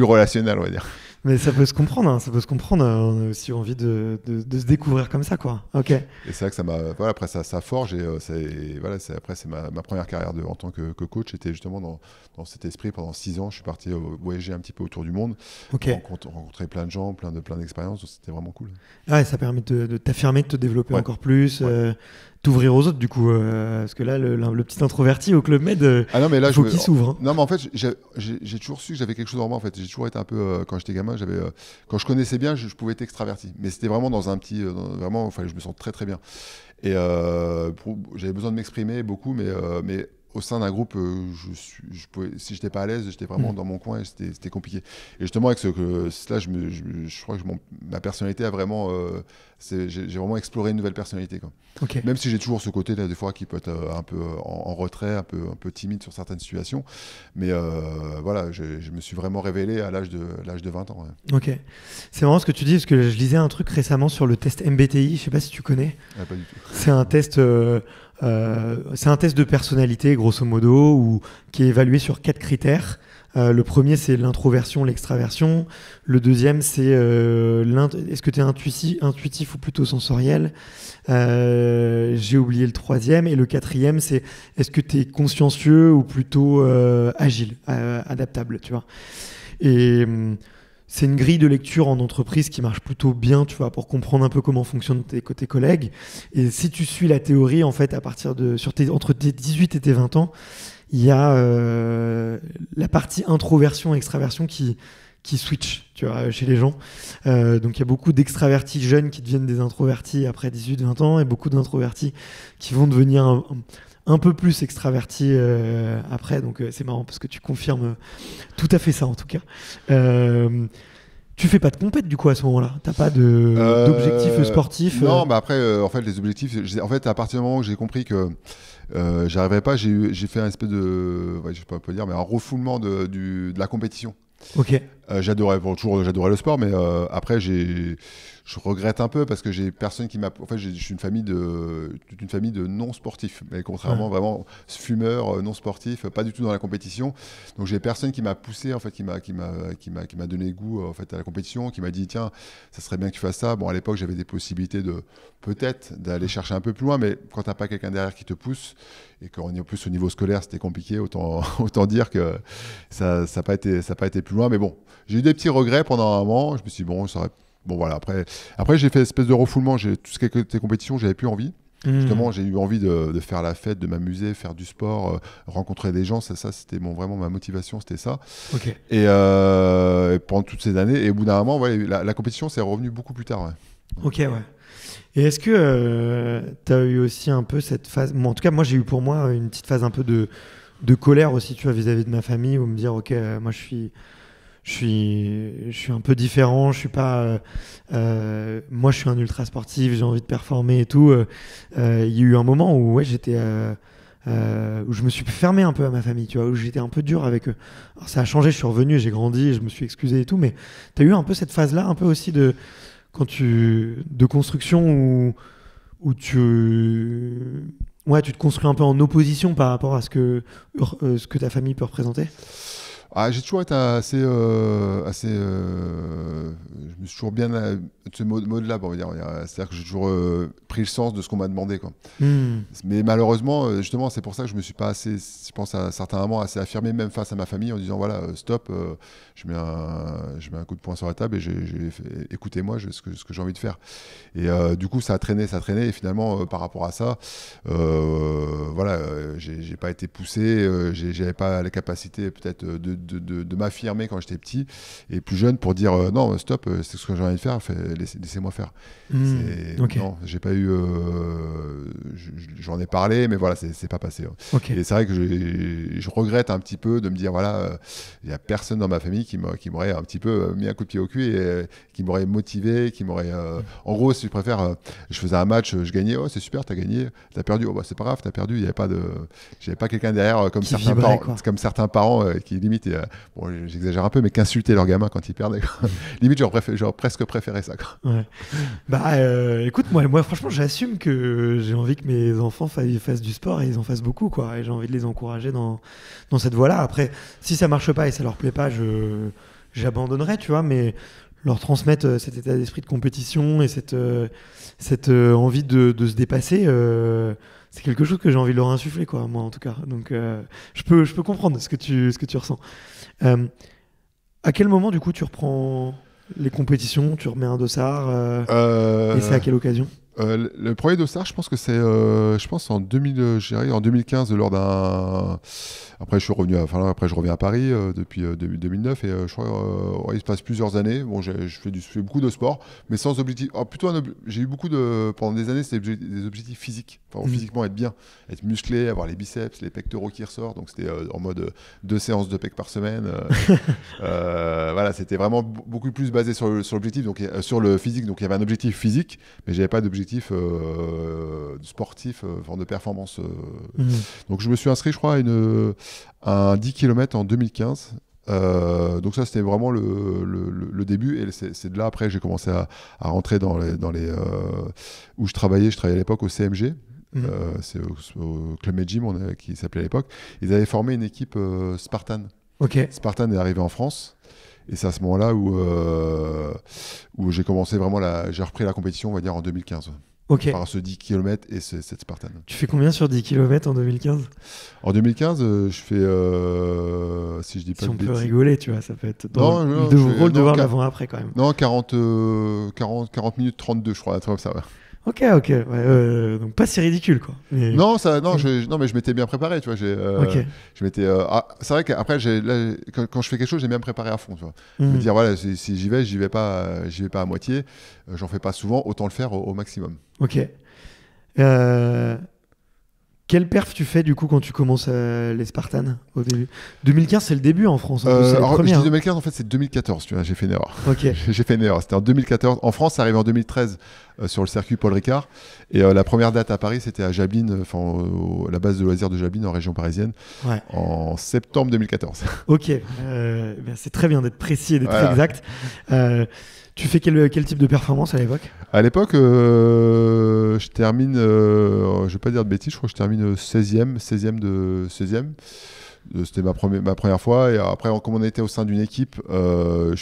relationnelles, on va dire. Mais ça peut se comprendre, hein, ça peut se comprendre. On a aussi envie de se découvrir comme ça, quoi. Ok. Et c'est vrai que ça m'a, voilà, après ça forge voilà, après c'est ma première carrière en tant que coach. C'était justement dans cet esprit. Pendant 6 ans, je suis parti voyager un petit peu autour du monde, rencontrer plein de gens, plein d'expériences. C'était vraiment cool. Ouais, ça permet de t'affirmer, de te développer encore plus. T'ouvrir aux autres du coup parce que là le petit introverti au Club Med il faut qu'il s'ouvre, hein. Non mais en fait j'ai toujours su que j'avais quelque chose en moi en fait. J'ai toujours été un peu quand j'étais gamin, quand je connaissais bien, je pouvais être extraverti, mais c'était vraiment dans un petit vraiment, enfin, je me sens très très bien et j'avais besoin de m'exprimer beaucoup, mais au sein d'un groupe, si j'étais pas à l'aise, j'étais vraiment dans mon coin et c'était compliqué. Et justement, avec cela, je crois que ma personnalité a vraiment. J'ai vraiment exploré une nouvelle personnalité, quoi. Okay. Même si j'ai toujours ce côté-là, des fois, qui peut être un peu en retrait, un peu timide sur certaines situations. Mais voilà, je me suis vraiment révélé à l'âge de 20 ans. Ouais. Ok. C'est marrant ce que tu dis, parce que je lisais un truc récemment sur le test MBTI. Je sais pas si tu connais. Pas du tout. C'est un test. C'est un test de personnalité, grosso modo, qui est évalué sur 4 critères. Le premier, c'est l'introversion, l'extraversion. Le deuxième, c'est est-ce que tu es intuitif ou plutôt sensoriel. J'ai oublié le troisième. Et le quatrième, c'est est-ce que tu es consciencieux ou plutôt agile, adaptable, tu vois. Et c'est une grille de lecture en entreprise qui marche plutôt bien, tu vois, pour comprendre un peu comment fonctionnent tes collègues. Et si tu suis la théorie, en fait, entre tes 18 et tes 20 ans, il y a la partie introversion et extraversion qui switch, tu vois, chez les gens. Donc il y a beaucoup d'extravertis jeunes qui deviennent des introvertis après 18-20 ans et beaucoup d'introvertis qui vont devenir un peu plus extravertis après. Donc c'est marrant parce que tu confirmes tout à fait ça en tout cas. Tu fais pas de compète du coup à ce moment-là? T'as pas d'objectifs sportifs? Non, mais après, en fait, les objectifs, en fait, à partir du moment où j'ai compris que j'arriverais pas, j'ai fait un espèce de, je sais pas quoi dire, mais un refoulement de la compétition. Ok. J'adorais le sport, mais après je regrette un peu parce que j'ai personne qui m'a. En fait, je suis une famille de non sportifs, mais contrairement vraiment fumeurs, non sportifs, pas du tout dans la compétition. Donc j'ai personne qui m'a poussé, en fait, qui m'a donné goût en fait à la compétition, qui m'a dit tiens, ça serait bien que tu fasses ça. Bon, à l'époque, j'avais des possibilités peut-être d'aller chercher un peu plus loin, mais quand t'as pas quelqu'un derrière qui te pousse et qu'en plus au niveau scolaire c'était compliqué, autant dire que ça n'a pas été plus loin. Mais bon, j'ai eu des petits regrets pendant un moment. Je me suis dit bon, ça aurait. Bon voilà, après j'ai fait une espèce de refoulement, tout ce qui était compétition, j'avais plus envie. Justement, j'ai eu envie de faire la fête, de m'amuser, faire du sport, rencontrer des gens, ça c'était vraiment ma motivation, c'était ça. Okay. Et pendant toutes ces années, et au bout d'un moment, ouais, la compétition c'est revenu beaucoup plus tard. Ouais. Ok, ouais. Et est-ce que tu as eu aussi un peu cette phase, bon, en tout cas moi j'ai eu pour moi une petite phase un peu de colère aussi, tu vois, vis-à-vis de ma famille, où me dire ok, moi je suis un peu différent, je suis pas moi je suis un ultra sportif, j'ai envie de performer et tout. Il y a eu un moment où ouais, j'étais où je me suis fermé un peu à ma famille, tu vois, où j'étais un peu dur avec eux. Alors ça a changé, je suis revenu, j'ai grandi, je me suis excusé et tout, mais tu as eu un peu cette phase là un peu aussi de construction où tu te construis un peu en opposition par rapport à ce que ta famille peut représenter. J'ai toujours été assez je me suis toujours bien ce mode-là, on va dire. C'est-à-dire que j'ai toujours pris le sens de ce qu'on m'a demandé, quoi. Mais malheureusement, justement, c'est pour ça que je me suis pas assez, je pense à certains moments, assez affirmé même face à ma famille en disant voilà, stop, je mets un coup de poing sur la table et écoutez-moi, ce que j'ai envie de faire. Et du coup, ça a traîné et finalement, par rapport à ça, voilà, j'ai pas été poussé, j'avais pas la capacité peut-être de de m'affirmer quand j'étais petit et plus jeune pour dire non, stop, c'est ce que j'ai envie de faire, laissez-moi faire. Okay. Non, j'ai pas eu. J'en ai parlé, mais voilà, c'est pas passé. Okay. Et c'est vrai que je regrette un petit peu de me dire voilà, il y a personne dans ma famille qui m'aurait un petit peu mis un coup de pied au cul et qui m'aurait motivé, qui m'aurait. En gros, si je préfère, je faisais un match, je gagnais, oh c'est super, t'as gagné, t'as perdu, oh bah c'est pas grave, t'as perdu, j'avais pas quelqu'un derrière comme certains parents qui limite, bon j'exagère un peu, mais qu'insultaient leurs gamins quand ils perdaient. Limite j'aurais presque préféré ça. Ouais. Bah écoute, moi franchement j'assume que j'ai envie que mes enfants fassent du sport et ils en fassent beaucoup, quoi, et j'ai envie de les encourager dans cette voie-là. Après, si ça marche pas et ça leur plaît pas, j'abandonnerai, tu vois, mais leur transmettre cet état d'esprit de compétition et cette envie de se dépasser, c'est quelque chose que j'ai envie de leur insuffler, quoi, moi en tout cas. Donc je peux comprendre ce que tu ressens. À quel moment du coup tu reprends les compétitions, tu remets un dossard et c'est à quelle occasion? Le premier dossard, je pense que c'est en 2015 lors d'un. Après je reviens à Paris depuis 2009 et je crois il se passe plusieurs années. Bon, je fais beaucoup de sport, mais sans objectif. J'ai eu beaucoup pendant des années, c'était des objectifs physiques. Enfin, physiquement être bien, être musclé, avoir les biceps, les pectoraux qui ressortent. Donc c'était en mode 2 séances de pec par semaine. Voilà, c'était vraiment beaucoup plus basé sur l'objectif, donc sur le physique. Donc il y avait un objectif physique, mais j'avais pas d'objectif sportif, de performance. Donc je me suis inscrit, je crois, à un 10 km en 2015. Donc ça c'était vraiment le début, et c'est de là après j'ai commencé à rentrer dans les où je travaillais à l'époque au CMG. C'est au Club Med Gym qui s'appelait à l'époque. Ils avaient formé une équipe Spartan. Spartan est arrivé en France, et c'est à ce moment-là où j'ai commencé vraiment j'ai repris la compétition, on va dire en 2015. Par ce 10 km et cette Spartan. Tu fais combien sur 10 km en 2015? En 2015, je fais, si je dis pas si de on bêtises... peut rigoler, tu vois, ça peut être drôle de voir l'avant-après quand même. Non, 40 minutes 32, je crois, un truc comme ça. Ouais. Ok, ouais, donc pas si ridicule, quoi. Mais... Non, mais je m'étais bien préparé, tu vois. Je m'étais. C'est vrai qu'après, quand je fais quelque chose, j'aime bien me préparer à fond, tu vois. Me dire voilà, si j'y vais pas à moitié. J'en fais pas souvent, autant le faire au maximum. Ok. Quelle perf tu fais du coup quand tu commences les Spartans au début? 2015 c'est le début en France. Je dis 2015, en fait c'est 2014, tu vois, j'ai fait une erreur. J'ai fait une erreur, c'était en 2014. En France, ça arrive en 2013 sur le circuit Paul Ricard. Et la première date à Paris, c'était à Jablines, la base de loisirs de Jablines en région parisienne, en septembre 2014. Ok, c'est très bien d'être précis et d'être exact. Tu fais quel type de performance à l'époque? À l'époque, je termine, je vais pas dire de bêtises, je crois que je termine 16e. C'était ma première fois. Et après, comme on était au sein d'une équipe, on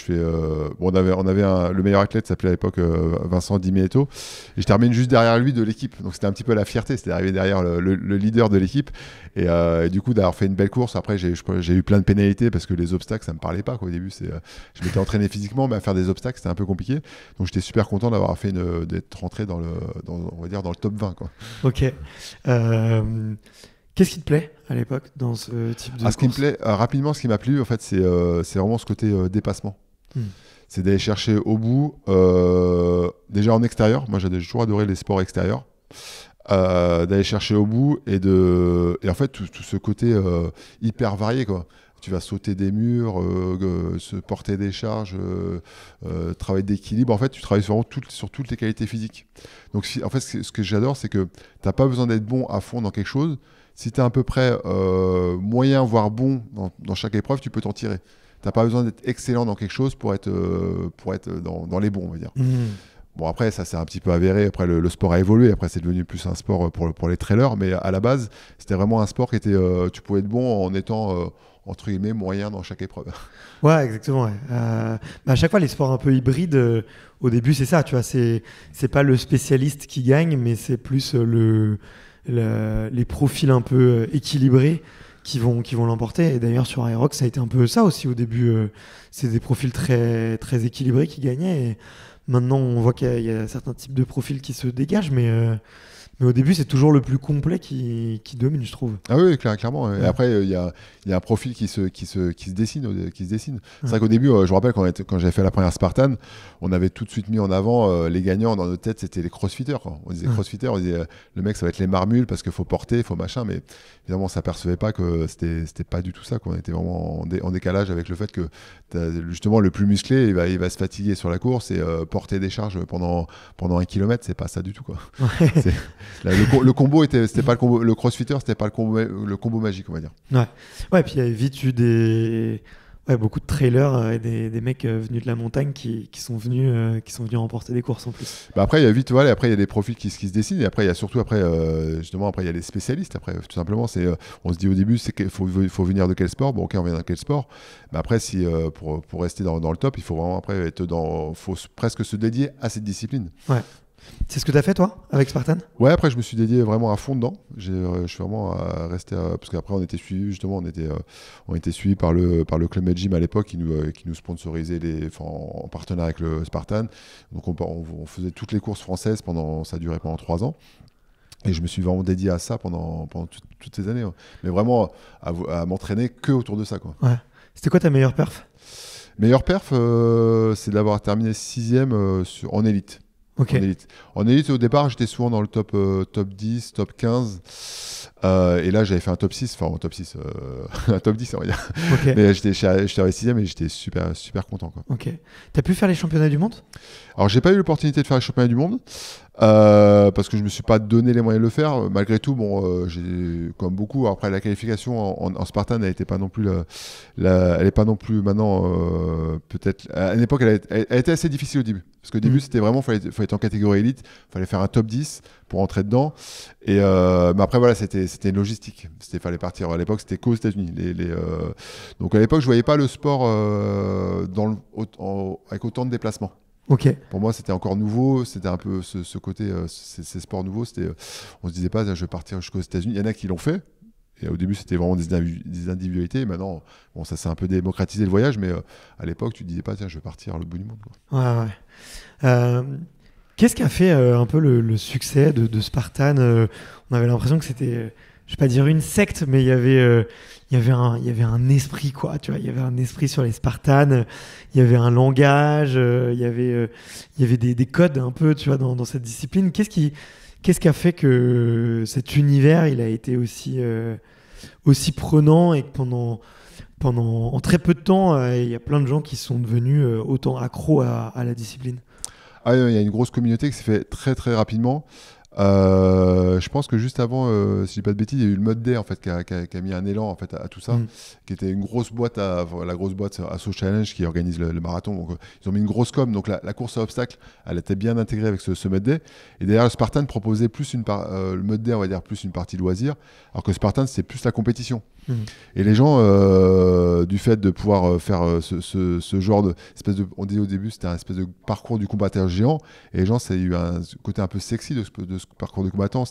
avait le meilleur athlète s'appelait à l'époque Vincent Di Mietto, et je termine juste derrière lui de l'équipe. Donc c'était un petit peu la fierté, c'était d'arriver derrière le leader de l'équipe. Et du coup, d'avoir fait une belle course. Après, j'ai eu plein de pénalités parce que les obstacles, ça me parlait pas, quoi. Au début, je m'étais entraîné physiquement, mais à faire des obstacles, c'était un peu compliqué. Donc j'étais super content d'avoir fait d'être rentré dans on va dire dans le top 20, quoi. Ok. Qu'est-ce qui te plaît à l'époque dans ce type de course? Ce qui me plaît, rapidement, ce qui m'a plu, en fait, c'est vraiment ce côté dépassement. C'est d'aller chercher au bout, déjà en extérieur. Moi, j'ai toujours adoré les sports extérieurs. D'aller chercher au bout et en fait, tout ce côté hyper varié, quoi. Tu vas sauter des murs, se porter des charges, travailler d'équilibre. En fait, tu travailles vraiment sur toutes les qualités physiques. Donc, en fait, ce que j'adore, c'est que tu n'as pas besoin d'être bon à fond dans quelque chose. Si tu es à peu près moyen, voire bon dans chaque épreuve, tu peux t'en tirer. Tu n'as pas besoin d'être excellent dans quelque chose pour être dans les bons, on va dire. Bon, après, ça s'est un petit peu avéré. Après, le sport a évolué. Après, c'est devenu plus un sport pour les trailers. Mais à la base, c'était vraiment un sport qui était... tu pouvais être bon en étant... entre guillemets, moyen dans chaque épreuve. Ouais, exactement. Ouais. À chaque fois, les sports un peu hybrides, au début, c'est ça. Tu vois, c'est pas le spécialiste qui gagne, mais c'est plus les profils un peu équilibrés qui vont l'emporter. Et d'ailleurs, sur Aerox, ça a été un peu ça aussi au début. C'est des profils très, très équilibrés qui gagnaient. Et Maintenant, on voit qu'il y a certains types de profils qui se dégagent, mais au début, c'est toujours le plus complet qui domine, je trouve. Ah oui, clairement. Ouais. Et après, il y a un profil qui se dessine. C'est vrai Ouais. qu'au début, je me rappelle quand j'avais fait la première Spartan, on avait tout de suite mis en avant les gagnants dans notre tête, c'était les crossfitters, quoi. On disait crossfitter, on disait le mec, ça va être les marmules parce qu'il faut porter, il faut machin, mais évidemment, on s'apercevait pas que c'était pas du tout ça, quoi. On était vraiment en décalage avec le fait que justement le plus musclé, il va se fatiguer sur la course et porter des charges pendant 1 kilomètre, c'est pas ça du tout, quoi. Ouais. Le combo c'était pas le combo, le crossfitter, c'était pas le combo magique, on va dire. Ouais, puis il y a vite eu beaucoup de trailers et des mecs venus de la montagne qui sont venus remporter des courses en plus. Bah après il y a vite, voilà, après il y a des profils qui se dessinent, et après il y a surtout justement après il y a les spécialistes. Après tout simplement on se dit au début c'est qu'il faut venir de quel sport. Bon, ok, on vient de quel sport, mais après si pour rester dans le top, il faut vraiment après faut presque se dédier à cette discipline. Ouais. C'est ce que tu as fait toi avec Spartan? Ouais, après je me suis dédié vraiment à fond dedans. Je suis vraiment resté parce qu'après on était suivi, justement, on était suivi par le Club Med Gym à l'époque qui nous sponsorisait en partenariat avec le Spartan. Donc on faisait toutes les courses françaises ça durait pendant 3 ans. Et je me suis vraiment dédié à ça pendant toutes ces années, hein. Mais vraiment à m'entraîner que autour de ça, quoi. Ouais. C'était quoi ta meilleure perf? Meilleure perf, c'est d'avoir terminé 6e en élite. Ok. En élite, au départ, j'étais souvent dans le top 10, top 15. Et là, j'avais fait un top 6, enfin un top 6, un top 10, on va dire. Ok. Mais j'étais arrivé 6e et j'étais super, super content, quoi. Ok. T'as pu faire les championnats du monde? Alors, j'ai pas eu l'opportunité de faire les championnats du monde parce que je me suis pas donné les moyens de le faire. Malgré tout, bon, j'ai comme beaucoup. Après, la qualification en Spartan, elle était pas non plus elle est pas non plus maintenant peut-être. À une époque, elle était assez difficile au début parce qu'au début, c'était vraiment fallait être en catégorie élite, fallait faire un top 10 pour entrer dedans. Et mais après, voilà, c'était une logistique. Fallait partir. À l'époque, c'était qu'aux États-Unis. Donc à l'époque, je voyais pas le sport avec autant de déplacements. Ok. Pour moi, c'était encore nouveau. C'était un peu ce côté, ces sports nouveaux. On se disait pas, je vais partir jusqu'aux États-Unis. Il y en a qui l'ont fait. Et au début, c'était vraiment des individualités. Et maintenant, bon, ça s'est un peu démocratisé le voyage. Mais à l'époque, tu te disais pas, tiens, je vais partir à l'autre bout du monde, quoi. Ouais. Qu'est-ce qui a fait un peu le succès de Spartan? On avait l'impression que c'était, je vais pas dire une secte, mais il y avait un esprit, quoi. Tu vois, il y avait un esprit sur les Spartans. Il y avait un langage. Il y avait des codes un peu, tu vois, dans cette discipline. Qu'est-ce qui a fait que cet univers, il a été aussi prenant et que en très peu de temps, il y a plein de gens qui sont devenus autant accros à la discipline? Ah, il y a une grosse communauté qui s'est fait très très rapidement. Je pense que juste avant, si je dis pas de bêtises, il y a eu le Mode Day en fait qui a mis un élan en fait à tout ça, qui était une grosse boîte la grosse boîte Asso Challenge qui organise le marathon. Donc, ils ont mis une grosse com. Donc la course à obstacles, elle était bien intégrée avec ce Mode Day. Et d'ailleurs, le Spartan proposait plus le Mode Day, on va dire plus une partie loisir, alors que le Spartan c'était plus la compétition. Et les gens, du fait de pouvoir faire ce genre on disait au début, c'était un espèce de parcours du combattant géant. Et les gens, ça a eu un côté un peu sexy de ce parcours du combattant.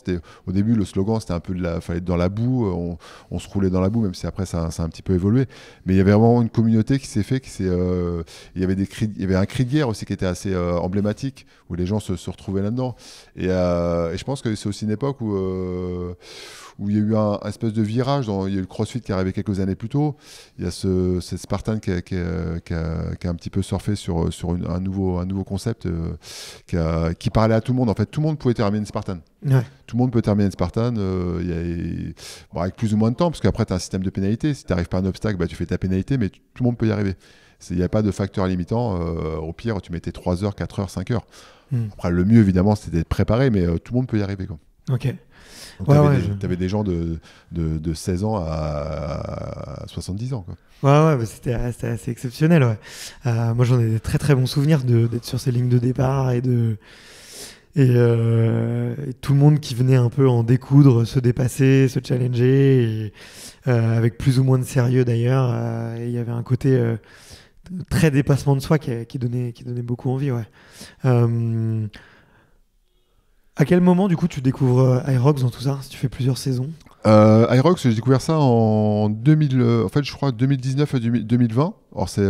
Au début, le slogan, c'était un peu fallait être dans la boue. On se roulait dans la boue, même si après, ça a un petit peu évolué. Mais il y avait vraiment une communauté qui s'est fait. Il y avait un cri de guerre aussi qui était assez emblématique, où les gens se retrouvaient là-dedans. Et je pense que c'est aussi une époque où il y a eu un espèce de virage. Il y a eu le CrossFit qui est arrivé quelques années plus tôt. Il y a cette Spartan qui a un petit peu surfé sur un nouveau concept qui parlait à tout le monde. En fait, tout le monde pouvait terminer une Spartan. Ouais. Tout le monde peut terminer une Spartan avec plus ou moins de temps, parce qu'après, tu as un système de pénalité. Si tu n'arrives pas à un obstacle, tu fais ta pénalité, mais tout le monde peut y arriver. Il n'y a pas de facteur limitant. Au pire, tu mettais 3 heures, 4 heures, 5 heures. Après, le mieux, évidemment, c'était d'être préparé, mais tout le monde peut y arriver, quoi. Ok. Donc, t'avais des gens de 16 ans à 70 ans, quoi. Ouais, c'était assez exceptionnel. Ouais. Moi, j'en ai des très très bons souvenirs d'être sur ces lignes de départ et tout le monde qui venait un peu en découdre, se dépasser, se challenger, avec plus ou moins de sérieux d'ailleurs. Il y avait un côté très dépassement de soi qui donnait beaucoup envie. Ouais. À quel moment, du coup, tu découvres Hyrox dans tout ça, si tu fais plusieurs saisons? Aerox, j'ai découvert ça en 2000, en fait, je crois 2019 à 2020. Alors c'est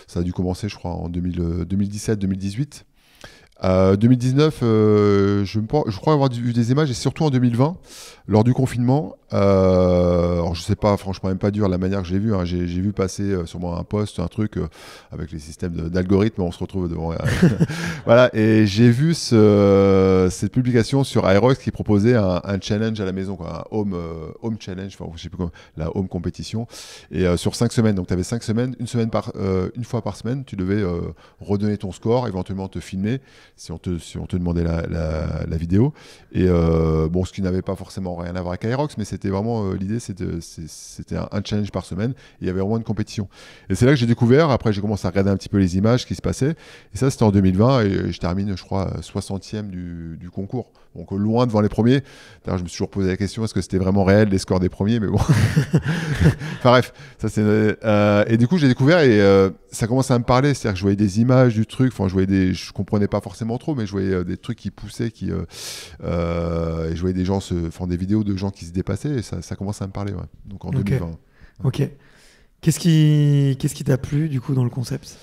ça a dû commencer, je crois, en 2017-2018. 2019, je crois avoir vu des images, et surtout en 2020, lors du confinement. Alors je sais pas, franchement, même pas dur la manière que j'ai vu. Hein. J'ai vu passer sûrement un post, un truc avec les systèmes d'algorithmes, on se retrouve devant. Voilà, et j'ai vu cette publication sur Aerox qui proposait un challenge à la maison, quoi, un home challenge, enfin, je sais plus comment, la home compétition, et sur 5 semaines. Donc tu avais 5 semaines, une fois par semaine, tu devais redonner ton score, éventuellement te filmer si on te demandait la vidéo. Et bon, ce qui n'avait pas forcément rien à voir avec Aerox, mais c'était vraiment l'idée, c'était un challenge par semaine, et il y avait vraiment une compétition. Et c'est là que j'ai découvert. Après, j'ai commencé à regarder un petit peu les images qui se passaient, et ça, c'était en 2020, et je termine, je crois, 60e du concours. Donc loin devant les premiers. D'ailleurs, je me suis toujours posé la question, est-ce que c'était vraiment réel les scores des premiers, mais bon. Enfin bref, ça c'est. Et du coup, j'ai découvert, et ça commençait à me parler. C'est-à-dire que je voyais des images du truc. Enfin, je comprenais pas forcément trop, mais je voyais des trucs qui poussaient, et je voyais des gens des vidéos de gens qui se dépassaient, et ça commençait à me parler. Ouais. Donc en 2020. Ok. Qu'est-ce qui t'a plu du coup dans le concept ?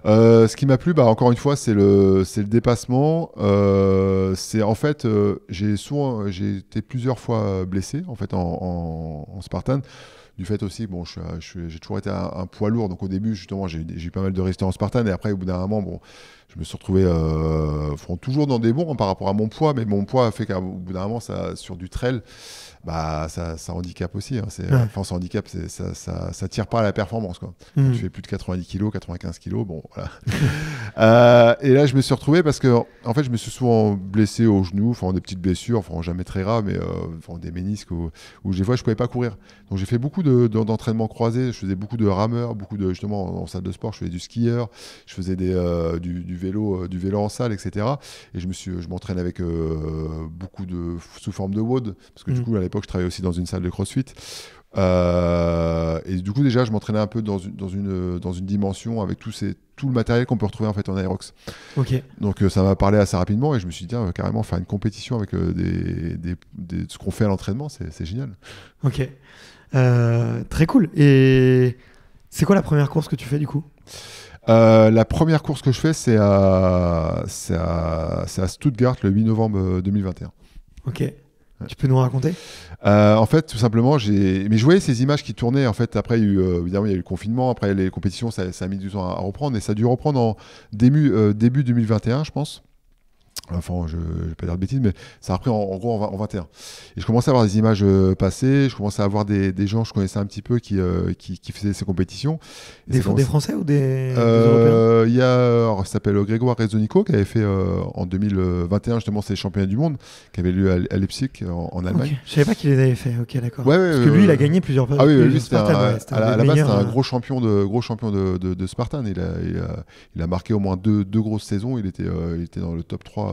Ce qui m'a plu, encore une fois, c'est le dépassement. C'est en fait, j'ai été plusieurs fois blessé en fait en Spartan. Du fait aussi, bon, j'ai toujours été un poids lourd, donc au début justement j'ai eu pas mal de résistance en Spartan, et après au bout d'un moment, bon, je me suis retrouvé toujours dans des bons par rapport à mon poids, mais mon poids a fait qu'au bout d'un moment, sur du trail, ça handicape aussi. Hein, enfin, ça handicape, ça tire pas à la performance, quoi. Quand tu fais plus de 90 kg, 95 kg, bon, voilà. Et là, je me suis retrouvé parce que, en fait, je me suis souvent blessé au genou, enfin, des petites blessures, enfin, jamais très graves, mais des ménisques où des fois, je pouvais pas courir. Donc, j'ai fait beaucoup d'entraînements croisés. Je faisais beaucoup de rameurs, justement, en salle de sport, je faisais du skieur, je faisais du vélo en salle, etc. Et je m'entraînais avec beaucoup sous forme de WOD, parce que du coup, à l'époque, je travaillais aussi dans une salle de CrossFit. Et du coup, déjà, je m'entraînais un peu dans une dimension avec tout le matériel qu'on peut retrouver en fait en Aerox. Okay. Donc ça m'a parlé assez rapidement, et je me suis dit, carrément faire une compétition avec ce qu'on fait à l'entraînement, c'est génial. Ok, très cool. Et c'est quoi la première course que tu fais du coup ? La première course que je fais, c'est à Stuttgart le 8 novembre 2021. Ok. Tu peux nous raconter ? En fait, tout simplement, mais je voyais ces images qui tournaient. En fait, après, évidemment, il y a eu le confinement. Après, les compétitions, ça a mis du temps à reprendre. Et ça a dû reprendre en début 2021, je pense. Enfin, je ne vais pas dire de bêtises, mais ça a repris en gros en 21. Et je commençais à avoir des images passées, je commençais à avoir des gens que je connaissais un petit peu qui faisaient ces compétitions. Des Français ou des Européens ? Il y a, ça s'appelle Grégoire Rezonico, qui avait fait en 2021 justement ces championnats du monde, qui avait lieu à Leipzig en Allemagne. Okay. Je savais pas qu'il les avait fait, ok, d'accord. Ouais, parce que lui, il a gagné plusieurs fois. Ah oui, lui, c'était à la base, c'était un gros champion de Spartan. Il a marqué au moins deux grosses saisons. Il était dans le top 3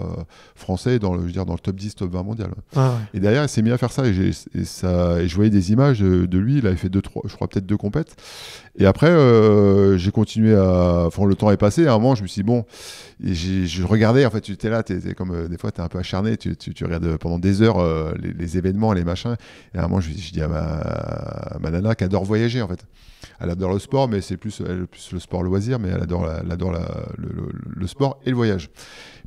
français, dans le top 10, top 20 mondial. Ah ouais. Et derrière, il s'est mis à faire ça, et je voyais des images de lui. Il avait fait je crois peut-être 2 compètes. Et après, j'ai continué le temps est passé. À un moment, je me suis dit, bon, et je regardais, en fait, tu étais là, comme des fois, tu es un peu acharné, tu regardes pendant des heures les événements, les machins. Et à un moment, je dis à ma nana qui adore voyager, en fait. Elle adore le sport, mais c'est plus le sport loisir, mais elle adore le sport et le voyage.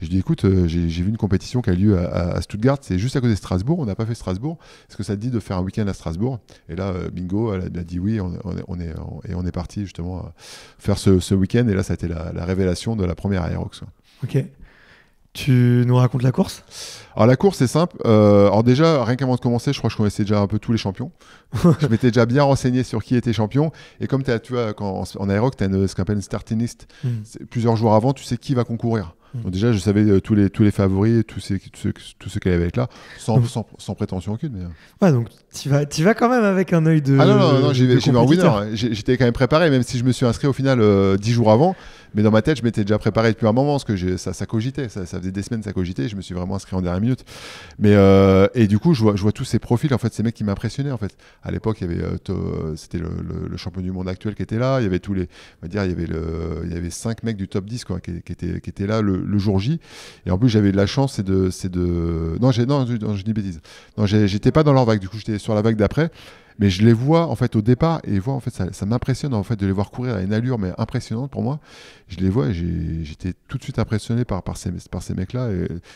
Et je dis, écoute, j'ai vu une compétition qui a lieu à Stuttgart, c'est juste à côté de Strasbourg, on n'a pas fait Strasbourg. Est-ce que ça te dit de faire un week-end à Strasbourg ? Et là, bingo, elle a dit oui, on est parti justement faire ce week-end, et là, ça a été la révélation de la première Aerox. Ok. Tu nous racontes la course ? Alors la course, c'est simple. Alors déjà, rien qu'avant de commencer, je crois que je connaissais déjà un peu tous les champions. Je m'étais déjà bien renseigné sur qui était champion. Et comme tu vois, en Aerox, tu as ce qu'on appelle une starting list. Plusieurs jours avant, tu sais qui va concourir. Donc déjà, je savais tous les favoris, tous ceux qui allaient être là, sans prétention aucune. Mais... Ouais, donc tu vas quand même avec un œil de. Ah non, j'y vais en winner. J'étais quand même préparé, même si je me suis inscrit au final 10 jours avant. Mais dans ma tête, je m'étais déjà préparé depuis un moment parce que ça cogitait. Ça faisait des semaines, ça cogitait. Je me suis vraiment inscrit en dernière minute. Mais, et du coup, je vois tous ces profils, en fait, ces mecs qui m'impressionnaient. En fait. À l'époque, il y avait, c'était le champion du monde actuel qui était là. Il y avait tous les, on va dire, il y avait 5 mecs du top 10 quoi, qui étaient là le jour J. Et en plus, j'avais de la chance, non, je dis bêtise. Non, j'étais pas dans leur vague. Du coup, j'étais sur la vague d'après. Mais je les vois en fait au départ et en fait ça m'impressionne en fait de les voir courir à une allure mais impressionnante pour moi. Je les vois et j'étais tout de suite impressionné par ces mecs-là,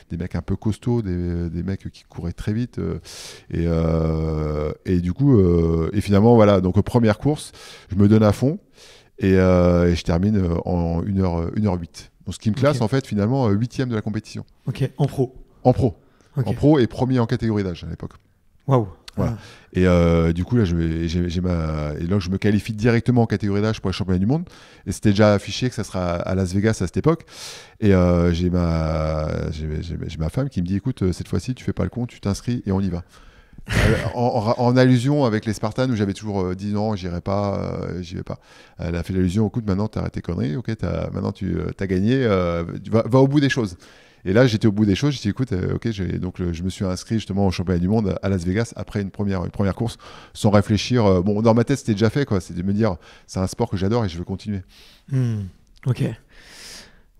des mecs un peu costauds, des mecs qui couraient très vite et du coup et finalement voilà donc première course, je me donne à fond et je termine en 1h08. Donc ce qui me classe en fait finalement 8e de la compétition. Ok, en pro. En pro. Okay. En pro et premier en catégorie d'âge à l'époque. Waouh. Voilà. Et du coup là je me qualifie directement en catégorie d'âge pour les championnats du monde et c'était déjà affiché que ça sera à Las Vegas à cette époque et j'ai ma femme qui me dit écoute cette fois-ci tu fais pas le con, tu t'inscris et on y va. en allusion avec les Spartans où j'avais toujours dit non j'y vais pas. Elle a fait l'allusion écoute maintenant t'as arrêté tes conneries, ok maintenant tu as gagné, va au bout des choses. Et là, j'étais au bout des choses. J'ai dit, écoute, ok, je me suis inscrit justement au championnat du monde à Las Vegas après une première course, sans réfléchir. Bon, dans ma tête, c'était déjà fait, quoi. C'est de me dire, c'est un sport que j'adore et je veux continuer. Ok.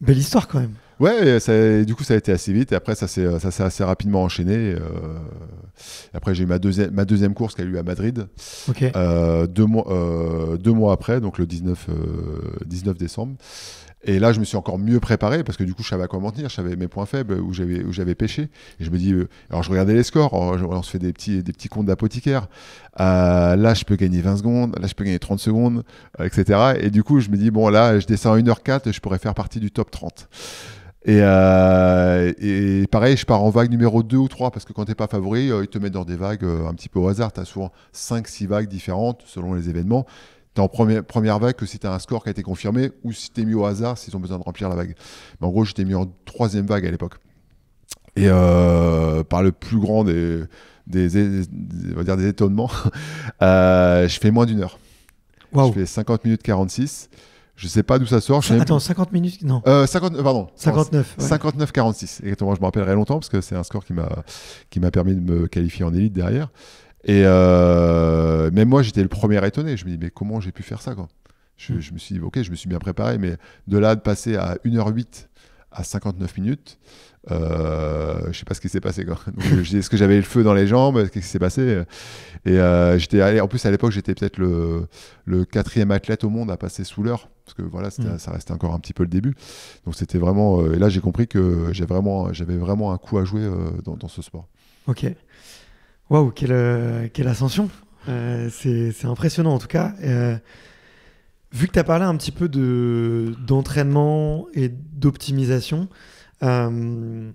Belle histoire quand même. Ouais, du coup, ça a été assez vite. Et après, ça s'est assez rapidement enchaîné. Après, j'ai eu ma deuxième course qui a eu lieu à Madrid. Okay. 2 mois après, donc le 19 décembre. Et là, je me suis encore mieux préparé parce que du coup, je savais à quoi m'en tenir. Je savais mes points faibles où j'avais pêché. Et je me dis, alors je regardais les scores. On se fait des petits comptes d'apothicaire. Là, je peux gagner 20 secondes. Là, je peux gagner 30 secondes, etc. Et du coup, je me dis, bon, là, je descends à 1h04 et je pourrais faire partie du top 30. Et pareil, je pars en vague numéro 2 ou 3 parce que quand t'es pas favori, ils te mettent dans des vagues un petit peu au hasard. Tu as souvent 5-6 vagues différentes selon les événements. T'es en première vague que si tu as un score qui a été confirmé ou si t'es mis au hasard s'ils ont besoin de remplir la vague. Mais en gros, j'étais mis en 3e vague à l'époque. Et par le plus grand on va dire des étonnements, je fais moins d'1 heure. Wow. Je fais 50 minutes 46. Je sais pas d'où ça sort. Attends, 50 minutes Non. 59. 59-46. Exactement, je me rappellerai longtemps parce que c'est un score qui m'a permis de me qualifier en élite derrière. Et même moi, j'étais le premier étonné. Je me dis, mais comment j'ai pu faire ça quoi. Je me suis dit, ok, je me suis bien préparé, mais de là, de passer à 1h08 à 59 minutes, je sais pas ce qui s'est passé. Quoi. Donc, est-ce que j'avais le feu dans les jambes? Qu'est-ce qui s'est passé? Et j'étais allé, en plus, à l'époque, j'étais peut-être le 4e athlète au monde à passer sous l'heure. Parce que voilà, ça restait encore un petit peu le début. Donc c'était vraiment. Et là, j'ai compris que j'avais vraiment un coup à jouer dans ce sport. Ok. Waouh, quelle ascension. C'est impressionnant en tout cas. Vu que tu as parlé un petit peu d'entraînement et d'optimisation, moi,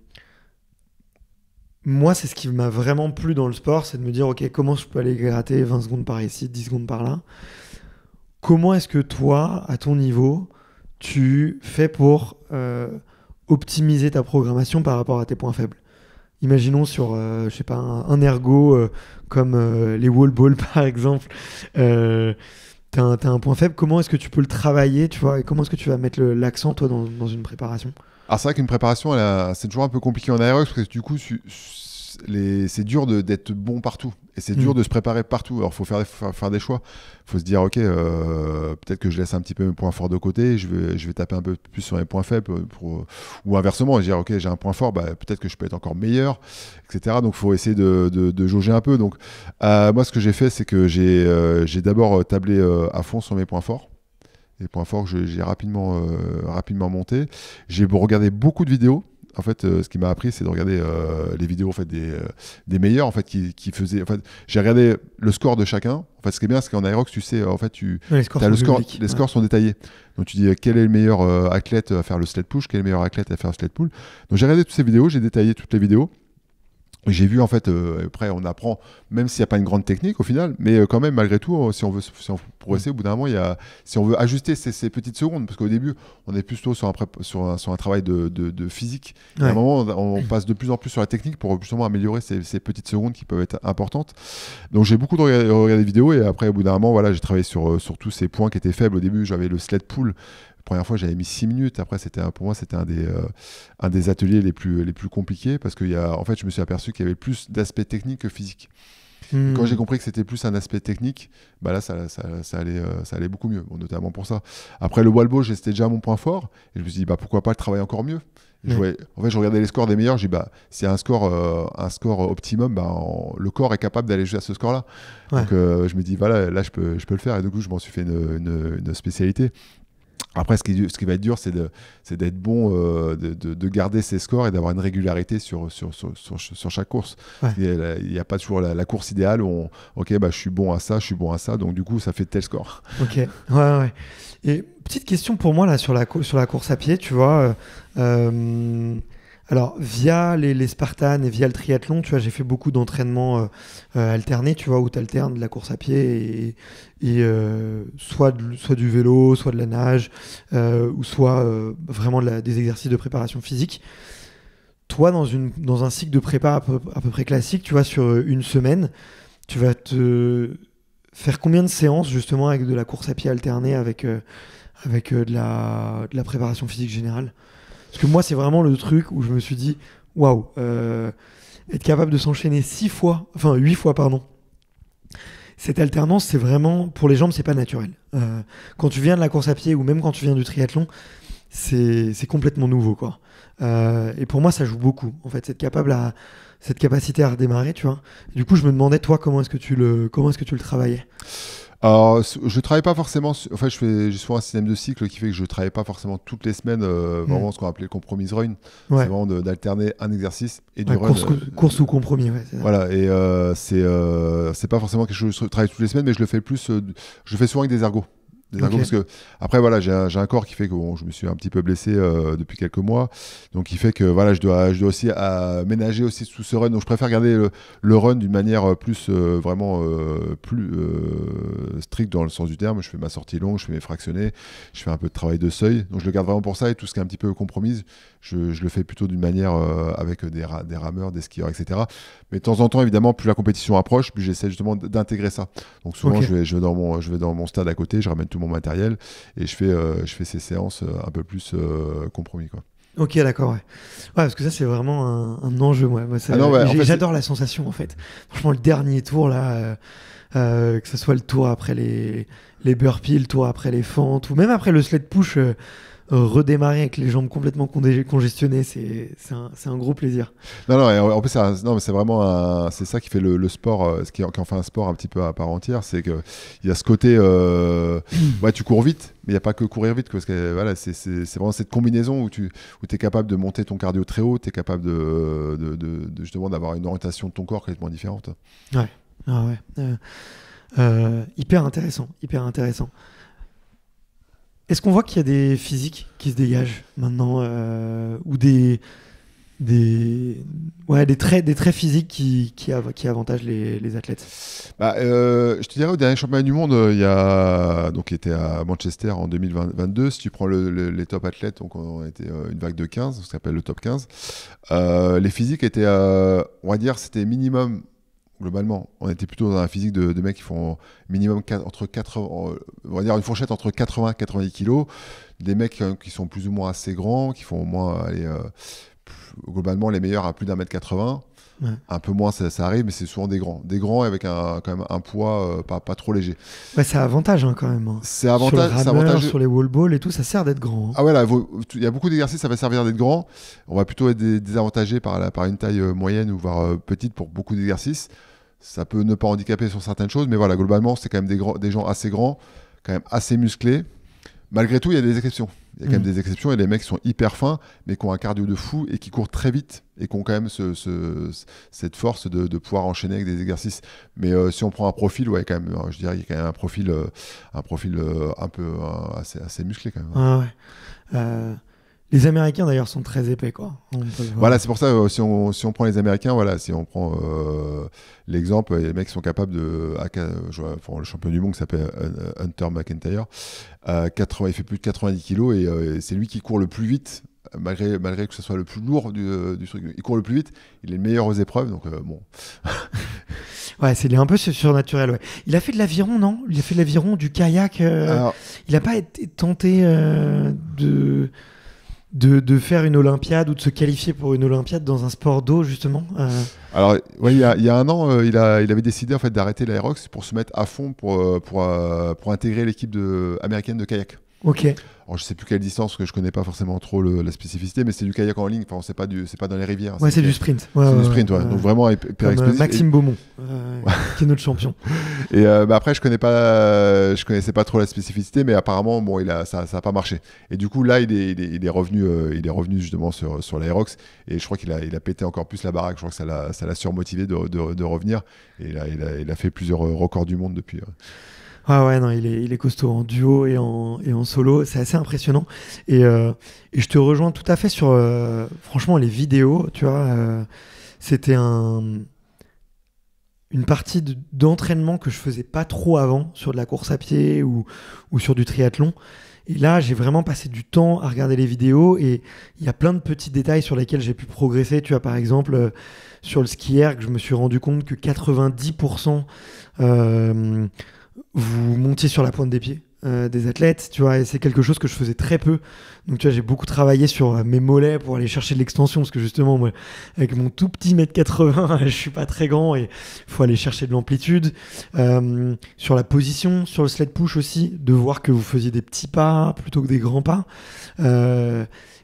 c'est ce qui m'a vraiment plu dans le sport, c'est de me dire, ok, comment je peux aller gratter 20 secondes par ici, 10 secondes par là. Comment est-ce que toi, à ton niveau, tu fais pour optimiser ta programmation par rapport à tes points faibles? Imaginons sur, je sais pas, un ergo comme les wall balls par exemple. T'as un point faible. Comment est-ce que tu peux le travailler, tu vois, et comment est-ce que tu vas mettre l'accent toi dans une préparation? Alors c'est vrai qu'une préparation, c'est toujours un peu compliqué en aérox parce que du coup, c'est dur d'être bon partout et c'est dur de se préparer partout. Alors il faut faire des choix. Il faut se dire ok, peut-être que je laisse un petit peu mes points forts de côté, je vais taper un peu plus sur mes points faibles ou inversement, dire ok, j'ai un point fort, peut-être que je peux être encore meilleur, etc. Donc il faut essayer de jauger un peu. Donc moi ce que j'ai fait, c'est que j'ai d'abord tablé à fond sur mes points forts. Les points forts que j'ai rapidement montés. J'ai regardé beaucoup de vidéos. En fait, ce qui m'a appris, c'est de regarder les vidéos en fait, des meilleurs en fait, qui faisaient. En fait, j'ai regardé le score de chacun. En fait, ce qui est bien, c'est qu'en aérox, tu sais, en fait, les scores sont détaillés. Donc, tu dis quel est le meilleur athlète à faire le sled push, quel est le meilleur athlète à faire le sled pull. Donc, j'ai regardé toutes ces vidéos, j'ai détaillé toutes les vidéos. J'ai vu en fait, après on apprend, même s'il n'y a pas une grande technique au final, mais quand même malgré tout, si on veut progresser, au bout d'un moment, si on veut ajuster ces petites secondes, parce qu'au début on est plutôt sur un travail de physique, et à un moment on passe de plus en plus sur la technique pour justement améliorer ces petites secondes qui peuvent être importantes. Donc j'ai beaucoup regardé des vidéos et après au bout d'un moment, voilà, j'ai travaillé sur tous ces points qui étaient faibles. Au début j'avais le sled pull, La première fois, j'avais mis 6 minutes. Après, pour moi, c'était un des ateliers les plus compliqués parce que en fait, je me suis aperçu qu'il y avait plus d'aspects techniques que physiques. Quand j'ai compris que c'était plus un aspect technique, bah là, ça allait beaucoup mieux, bon, notamment pour ça. Après, le wall-ball, c'était déjà mon point fort. Et je me suis dit, bah, pourquoi pas le travailler encore mieux. En fait, je regardais les scores des meilleurs. Je dis, bah, s'il y a un score optimum, bah, le corps est capable d'aller jusqu'à ce score-là. Ouais. Donc, je me dis, voilà, là, je peux le faire. Et du coup, je m'en suis fait une spécialité. Après, ce qui va être dur, c'est d'être bon, de garder ses scores et d'avoir une régularité sur chaque course. Ouais. Il n'y a pas toujours la course idéale où ok, bah, je suis bon à ça, donc du coup, ça fait tel score. Ok, ouais. Et petite question pour moi là sur la course à pied, tu vois. Alors, via les Spartans et via le triathlon, tu vois, j'ai fait beaucoup d'entraînements alternés, tu vois, où tu alternes de la course à pied et soit du vélo, soit de la nage, ou soit vraiment des exercices de préparation physique. Toi, dans un cycle de prépa à peu près classique, tu vois, sur une semaine, tu vas te faire combien de séances justement avec de la course à pied alternée avec de la préparation physique générale? Parce que moi, c'est vraiment le truc où je me suis dit, waouh, être capable de s'enchaîner 8 fois, cette alternance, c'est vraiment, pour les jambes, c'est pas naturel. Quand tu viens de la course à pied ou même quand tu viens du triathlon, c'est complètement nouveau, quoi. Et pour moi, ça joue beaucoup, en fait, cette capacité à redémarrer, tu vois. Et du coup, je me demandais, toi, comment est-ce que tu le travaillais? Alors, je travaille pas forcément. En fait, j'ai souvent un système de cycle qui fait que je travaille pas forcément toutes les semaines. Vraiment, ce qu'on appelait le compromise run. Ouais. C'est vraiment d'alterner un exercice et du run. Course ou compromis, ouais. Voilà. Et c'est pas forcément quelque chose que je travaille toutes les semaines, mais je le fais plus. Je le fais souvent avec des ergos. Okay. Parce que après voilà, j'ai un corps qui fait que je me suis un petit peu blessé depuis quelques mois, donc il fait que voilà, je dois aussi ménager aussi tout ce run, donc je préfère garder le run d'une manière plus vraiment plus stricte dans le sens du terme. Je fais ma sortie longue, je fais mes fractionnés, je fais un peu de travail de seuil, donc je le garde vraiment pour ça. Et tout ce qui est un petit peu compromise, je le fais plutôt d'une manière avec des rameurs, des skieurs, etc. Mais de temps en temps, évidemment, plus la compétition approche, plus j'essaie justement d'intégrer ça. Donc souvent, okay. je vais dans mon stade à côté, je ramène tout mon matériel et je fais ces séances un peu plus compromis, quoi. Ok, d'accord, ouais, parce que ça, c'est vraiment un enjeu. Moi, j'adore la sensation, en fait. Franchement, le dernier tour, là, que ce soit le tour après les burpees, le tour après les fentes, ou même après le sled push, redémarrer avec les jambes complètement congestionnées, c'est un gros plaisir. Non, en plus, c'est vraiment c'est ça qui fait le sport, qui en fait un sport un petit peu à part entière, c'est qu'il y a ce côté, ouais, tu cours vite, mais il n'y a pas que courir vite, parce que voilà, c'est vraiment cette combinaison où tu es capable de monter ton cardio très haut, tu es capable de justement d'avoir une orientation de ton corps complètement différente. Ouais, hyper intéressant. Est-ce qu'on voit qu'il y a des physiques qui se dégagent maintenant, ou des traits physiques qui avantagent les athlètes? Je te dirais, au dernier championnat du monde, qui était à Manchester en 2022, si tu prends les top athlètes, donc on était une vague de 15, ce qu'on appelle le top 15, les physiques étaient, on va dire, c'était minimum. Globalement, on était plutôt dans un physique de mecs qui font minimum entre 80, on va dire une fourchette entre 80 et 90 kilos, des mecs qui sont plus ou moins assez grands, qui font au moins, globalement les meilleurs à plus d'1m80, ouais. Un peu moins ça arrive, mais c'est souvent des grands avec quand même un poids pas trop léger. Ouais, c'est avantage quand même. Hein. C'est avantage, sur les wall balls et tout, ça sert d'être grand. Hein. Ah ouais, là, il y a beaucoup d'exercices, ça va servir d'être grand. On va plutôt être désavantagé par une taille moyenne ou voire petite pour beaucoup d'exercices. Ça peut ne pas handicaper sur certaines choses, mais voilà, globalement, c'est quand même des gens assez grands, quand même assez musclés. Malgré tout, il y a des exceptions. Il y a quand même des exceptions. Il y a des mecs qui sont hyper fins, mais qui ont un cardio de fou et qui courent très vite et qui ont quand même cette force de pouvoir enchaîner avec des exercices. Mais si on prend un profil, ouais, quand même, je dirais qu'il y a quand même un profil un peu assez musclé quand même. Ah ouais. Les Américains d'ailleurs sont très épais, quoi. Voilà, c'est pour ça, si on prend les Américains, voilà, si on prend l'exemple, les mecs sont capables le champion du monde qui s'appelle Hunter McIntyre, il fait plus de 90 kilos et c'est lui qui court le plus vite, malgré que ce soit le plus lourd du truc. Il court le plus vite, il est le meilleur aux épreuves, donc bon. Ouais, il est un peu surnaturel. Ouais. Il a fait de l'aviron, non? Il a fait de l'aviron, du kayak. Alors, Il n'a pas été tenté de faire une Olympiade ou de se qualifier pour une Olympiade dans un sport d'eau, justement. alors ouais, il y a un an, il avait décidé en fait d'arrêter l'aérox pour se mettre à fond pour intégrer l'équipe américaine de kayak. Ok. Alors, je sais plus quelle distance, parce que je connais pas forcément trop la spécificité, mais c'est du kayak en ligne. Enfin, c'est pas dans les rivières. Ouais, c'est du sprint. Ouais, c'est du sprint, ouais. Donc vraiment hyper comme explosif. Maxime Beaumont, qui est notre champion. Et après, je connaissais pas trop la spécificité, mais apparemment, bon, ça a pas marché. Et du coup, là, il est revenu justement sur l'aérox, et je crois qu'il a pété encore plus la baraque. Je crois que ça l'a surmotivé de revenir. Et il a fait plusieurs records du monde depuis. Ouais, non, il est costaud en duo et en solo, c'est assez impressionnant. Et je te rejoins tout à fait sur, franchement, les vidéos, tu vois, c'était une partie d'entraînement que je faisais pas trop avant, sur de la course à pied ou sur du triathlon. Et là, j'ai vraiment passé du temps à regarder les vidéos et il y a plein de petits détails sur lesquels j'ai pu progresser. Tu vois, par exemple, sur le ski erg, je me suis rendu compte que 90% vous montiez sur la pointe des pieds des athlètes, tu vois, et c'est quelque chose que je faisais très peu. Donc, tu vois, j'ai beaucoup travaillé sur mes mollets pour aller chercher de l'extension, parce que justement, moi, avec mon tout petit 1m80, je suis pas très grand et il faut aller chercher de l'amplitude. Sur la position, sur le sled push aussi, de voir que vous faisiez des petits pas plutôt que des grands pas.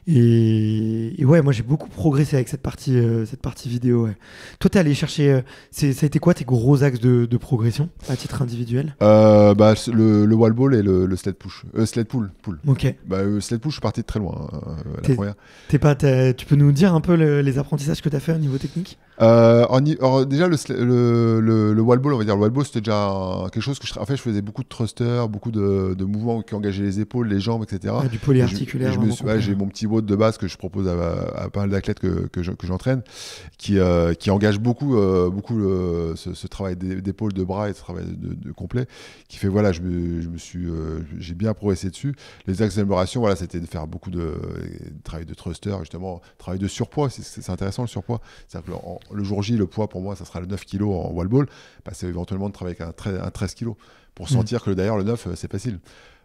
Et ouais, moi j'ai beaucoup progressé avec cette partie vidéo. Ouais. Toi, t'es allé chercher. Ça a été quoi tes gros axes de progression à titre individuel? Le wall ball et le sled push. Sled pull. Ok. Sled push, je suis parti de très loin. La première. Tu peux nous dire un peu les apprentissages que tu as fait au niveau technique? Déjà, le wall ball, on va dire, le wall ball, c'était déjà quelque chose que je faisais beaucoup de thrusters, beaucoup de mouvements qui engageaient les épaules, les jambes, etc. Du polyarticulaire. J'ai mon petit WOD de base que je propose à pas mal d'athlètes que j'entraîne, qui engage beaucoup ce travail d'épaule, de bras et ce travail de complet, qui fait, voilà, j'ai bien progressé dessus. Les axes d'amélioration, voilà, c'était de faire beaucoup de travail de thruster, justement, travail de surpoids, c'est intéressant le surpoids. C'est-à-dire que le jour J, le poids pour moi, ça sera le 9 kg en wall ball, c'est éventuellement de travailler avec un 13 kg pour sentir que derrière le 9, c'est facile.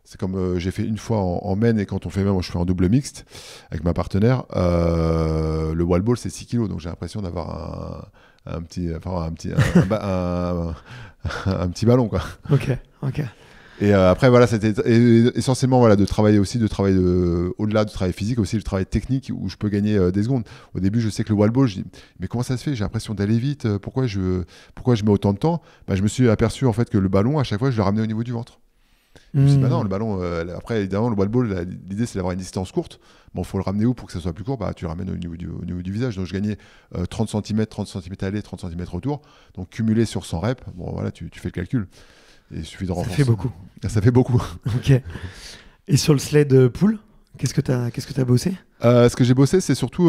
C'est comme j'ai fait une fois en main, et quand on fait même, je fais en double mixte avec ma partenaire, le wall ball c'est 6 kg, donc j'ai l'impression d'avoir un petit ballon, quoi. Ok. Et après, voilà, c'était essentiellement, voilà, de travailler au-delà du travail physique, aussi le travail technique où je peux gagner des secondes. Au début, je sais que le wall ball, je dis, mais comment ça se fait? J'ai l'impression d'aller vite. Pourquoi je mets autant de temps? Je me suis aperçu en fait que le ballon, à chaque fois, je le ramenais au niveau du ventre. Je me suis dit, non, le ballon, après, évidemment, le wall ball, l'idée, c'est d'avoir une distance courte. Bon, il faut le ramener où pour que ça soit plus court? Tu le ramènes au niveau du visage. Donc, je gagnais 30 cm aller, 30 cm retour. Donc, cumulé sur 100 reps, bon, voilà, tu fais le calcul. Et il suffit de renforcer. Ça fait beaucoup. Ok. Et sur le sled pull, qu'est-ce que t'as bossé? Ce que j'ai bossé, c'est surtout,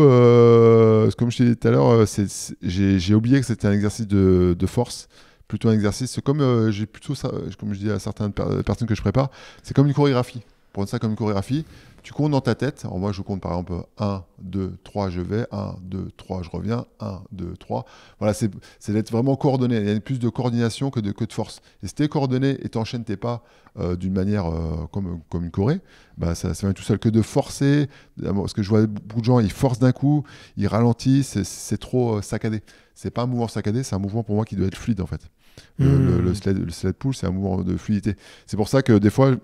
comme je t'ai dit tout à l'heure, j'ai oublié que c'était un exercice de force. Plutôt un exercice, comme j'ai plutôt ça, comme je dis à certaines personnes que je prépare, c'est comme une chorégraphie. Prendre ça comme une chorégraphie, tu comptes dans ta tête. Alors moi, je compte par exemple 1, 2, 3, je vais, 1, 2, 3, je reviens, 1, 2, 3. Voilà, c'est d'être vraiment coordonné. Il y a plus de coordination que de force. Et si tu es coordonné et tu enchaînes tes pas d'une manière comme une choré, ça vient tout seul. Que de forcer, parce que je vois beaucoup de gens, ils forcent d'un coup, ils ralentissent, c'est trop saccadé. C'est pas un mouvement saccadé, c'est un mouvement pour moi qui doit être fluide en fait. Le sled pull, c'est un mouvement de fluidité. C'est pour ça que des fois,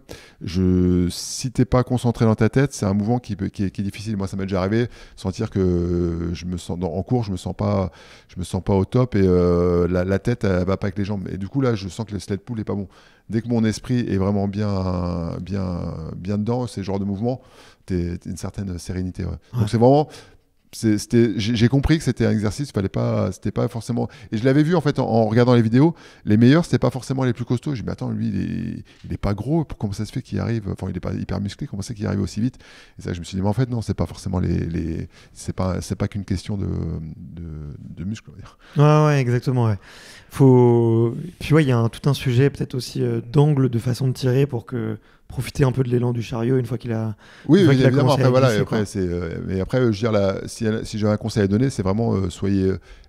si t'es pas concentré dans ta tête, c'est un mouvement qui est difficile. Moi, ça m'est déjà arrivé, sentir que en cours, je me sens pas au top et la tête, elle va pas avec les jambes. Et du coup, là, je sens que le sled pull est pas bon. Dès que mon esprit est vraiment bien dedans, c'est le genre de mouvement, t'as une certaine sérénité. Ouais. Ouais. Donc c'est vraiment. J'ai compris que c'était un exercice, c'était pas forcément. Et je l'avais vu en fait en regardant les vidéos, les meilleurs, c'était pas forcément les plus costauds. Je me dis, mais attends, lui, il est pas gros, comment ça se fait qu'il arrive, enfin, il est pas hyper musclé, comment c'est qu'il arrive aussi vite? Et ça, je me suis dit, mais en fait, non, c'est pas forcément c'est pas qu'une question de muscles, on va dire. Ouais, exactement, ouais. Puis ouais, il y a tout un sujet, peut-être aussi d'angle, de façon de tirer pour que profiter un peu de l'élan du chariot une fois qu'il a. Oui, une fois qu'il a évidemment. commencé Après, à voilà. glisser, Et après, mais après, je veux dire, si j'ai un conseil à donner, c'est vraiment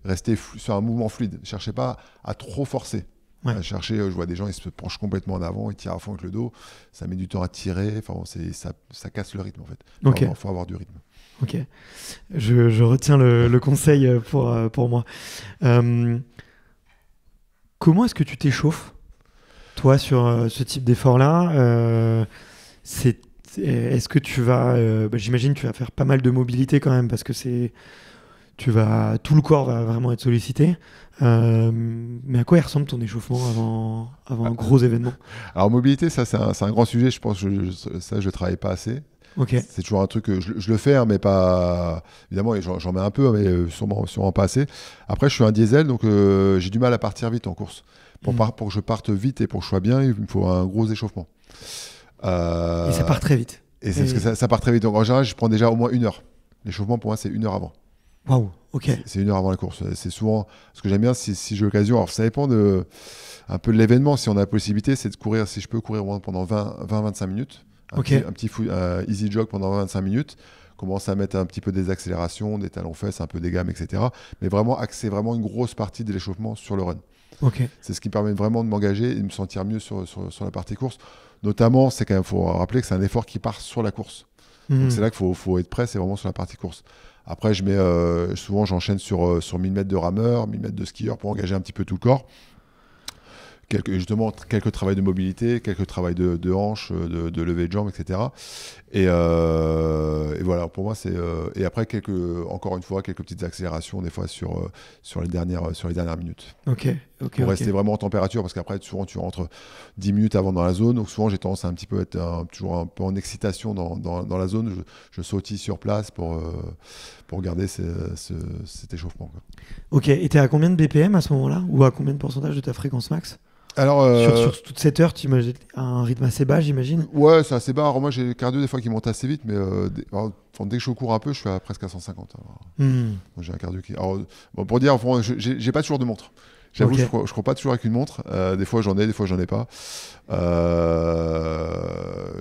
rester sur un mouvement fluide. Cherchez pas à trop forcer. Ouais. À chercher, je vois des gens, ils se penchent complètement en avant, ils tirent à fond avec le dos. Ça met du temps à tirer. Enfin, ça casse le rythme en fait. Il faut avoir du rythme. Ok. Je retiens le conseil pour moi. Comment est-ce que tu t'échauffes, toi, sur ce type d'effort-là est-ce que tu vas... j'imagine que tu vas faire pas mal de mobilité quand même, parce que tout le corps va vraiment être sollicité. Mais à quoi il ressemble ton échauffement avant un gros événement? Alors, mobilité, ça, c'est un grand sujet. Je pense que je ne travaille pas assez. Okay. C'est toujours un truc que je le fais, hein, mais pas... Évidemment, j'en mets un peu, mais sûrement pas assez. Après, je suis un diesel, donc j'ai du mal à partir vite en course. Pour que je parte vite et pour que je sois bien, il me faut un gros échauffement. Et ça part très vite. Et c'est parce que ça part très vite. Donc, en général, je prends déjà au moins 1 heure. L'échauffement, pour moi, c'est 1 heure avant. Waouh, ok. C'est 1 heure avant la course. C'est souvent... Ce que j'aime bien, si j'ai l'occasion... Alors, ça dépend un peu de l'événement. Si on a la possibilité, c'est de courir, si je peux courir pendant 20-25 minutes. Un petit easy jog pendant 25 minutes, commence à mettre un petit peu des accélérations, des talons-fesses, un peu des gammes, etc. Mais vraiment axer vraiment une grosse partie de l'échauffement sur le run. Okay. C'est ce qui permet vraiment de m'engager et de me sentir mieux sur la partie course. Notamment, c'est quand même, faut rappeler que c'est un effort qui part sur la course. Donc c'est là qu'il faut être prêt, c'est vraiment sur la partie course. Après, souvent j'enchaîne sur 1000 mètres de rameur, 1000 mètres de skieur pour engager un petit peu tout le corps. Quelques travails de mobilité, quelques travails de hanches, de levée de jambes, etc. Et voilà, pour moi, c'est... et après, encore une fois, quelques petites accélérations, des fois, sur les dernières minutes. Pour rester vraiment en température, parce qu'après, souvent, tu rentres 10 minutes avant dans la zone. Donc, souvent, j'ai tendance à un petit peu être toujours un peu en excitation dans la zone. Je sautille sur place pour garder cet échauffement, quoi. Ok, et tu es à combien de BPM à ce moment-là? Ou à combien de pourcentage de ta fréquence max? Alors, sur toute cette heure, tu imagines à un rythme assez bas, j'imagine? Ouais, c'est assez bas. Alors, moi, j'ai le cardio des fois qui monte assez vite, mais dès que je cours un peu, je suis presque à 150. Donc, j'ai un cardio qui... Alors, pour dire, j'ai pas toujours de montre. J'avoue, je cours pas toujours avec une montre. Des fois, j'en ai, des fois, j'en ai pas.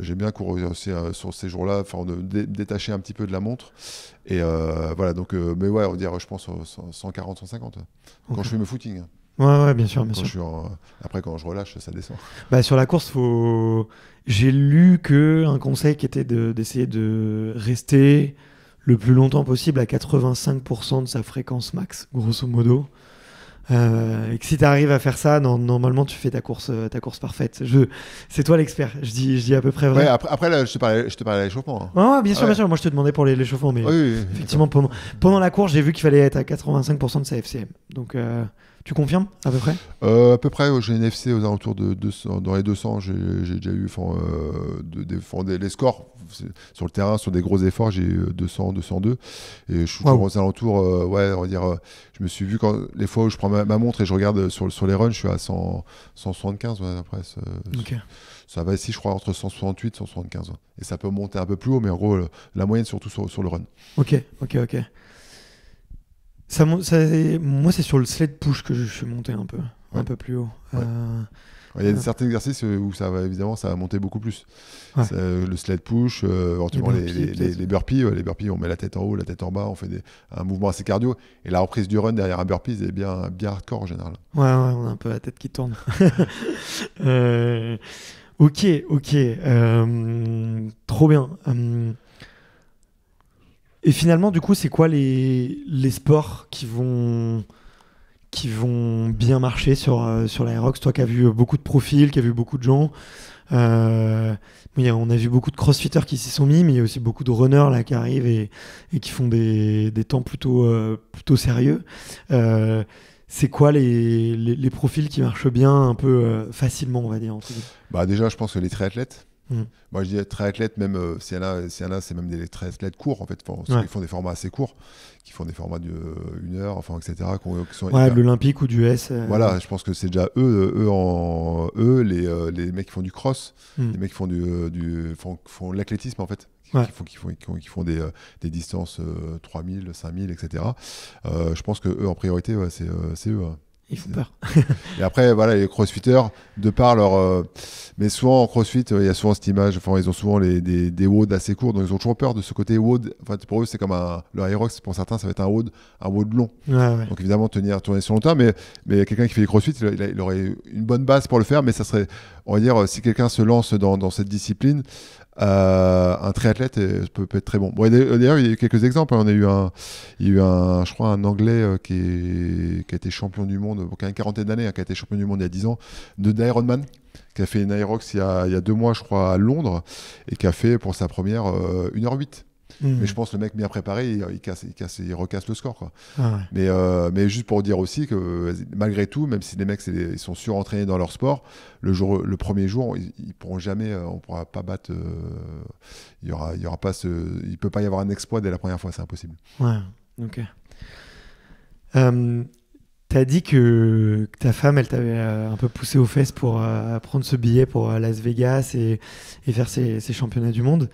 J'aime bien courir aussi sur ces jours-là, détacher un petit peu de la montre. Et voilà, donc, mais ouais, on va dire, je pense 140, 150. Quand je fais mes footings. Ouais, bien sûr. Après, quand je relâche, ça descend. Sur la course, j'ai lu qu'un conseil qui était d'essayer de rester le plus longtemps possible à 85% de sa fréquence max, grosso modo. Et que si tu arrives à faire ça, normalement, tu fais ta course parfaite. C'est toi l'expert. Je dis à peu près vrai. Ouais, après là, je te parlais à l'échauffement. Hein. Ouais, bien sûr. Moi, je te demandais pour l'échauffement. Mais effectivement, pendant la course, j'ai vu qu'il fallait être à 85% de sa FCM. Donc... Tu confirmes à peu près? À peu près, j'ai une FC aux alentours de 200. Dans les 200, j'ai déjà eu les scores sur le terrain, sur des gros efforts, j'ai eu 200, 202. Et je suis toujours aux alentours, on va dire, je me suis vu les fois où je prends ma montre et je regarde sur les runs, je suis à 175. Après, ça va ici, je crois, entre 168 et 175. Et ça peut monter un peu plus haut, mais en gros, la moyenne surtout sur le run. Ok. Moi, c'est sur le sled push que je suis monté un peu plus haut. Ouais. Il y a certains exercices où ça va monter beaucoup plus. Ouais. Le sled push, éventuellement les burpees. Les burpees, on met la tête en haut, la tête en bas, on fait un mouvement assez cardio. Et la reprise du run derrière un burpee, c'est bien hardcore en général. Ouais, on a un peu la tête qui tourne. Ok. Trop bien. Et finalement, du coup, c'est quoi les sports qui vont bien marcher sur l'Aerox? Toi qui as vu beaucoup de profils, qui as vu beaucoup de gens, on a vu beaucoup de crossfitters qui s'y sont mis, mais il y a aussi beaucoup de runners là, qui arrivent et qui font des temps plutôt sérieux. C'est quoi les profils qui marchent bien un peu facilement, on va dire, entre guillemets? Déjà, je pense que les triathlètes. Moi, je dis triathlète, même s'il y en a, c'est même des triathlètes courts en fait. Ils font des formats assez courts, qui font des formats de 1 heure, etc. Qui sont de l'Olympique ou du S. Voilà, je pense que c'est déjà les mecs qui font du cross, les mecs qui font l'athlétisme en fait. Qui font des distances 3000, 5000, etc. Je pense que eux en priorité, c'est eux. Ils font peur. Et après, voilà, les crossfitters, de par leur. Mais souvent en crossfit, il y a souvent cette image. Enfin, ils ont souvent des WOD assez courts, donc ils ont toujours peur de ce côté WOD. Enfin, pour eux, c'est comme le Aerox. Pour certains, ça va être un WOD long. Ouais. Donc évidemment, tourner sur longtemps. Mais quelqu'un qui fait les crossfit, il aurait une bonne base pour le faire. Mais ça serait, on va dire, si quelqu'un se lance dans cette discipline, un triathlète peut être très bon. Bon, d'ailleurs, il y a eu quelques exemples. Il y a eu je crois, un Anglais qui a été champion du monde, qui a une quarantaine d'années, qui a été champion du monde il y a 10 ans, d'Ironman, qui a fait une Aerox il y a 2 mois, je crois, à Londres, et qui a fait pour sa première 1h08. Mais je pense que le mec bien préparé, il recasse le score, quoi. Ah ouais. Mais juste pour dire aussi que malgré tout, même si les mecs ils sont surentraînés dans leur sport, le premier jour, ils pourront jamais, on pourra pas battre. Il y aura pas il peut pas y avoir un exploit dès la première fois, c'est impossible. Ouais. Ok. T'as dit que ta femme, elle t'avait un peu poussé aux fesses pour prendre ce billet pour Las Vegas et faire ces championnats du monde.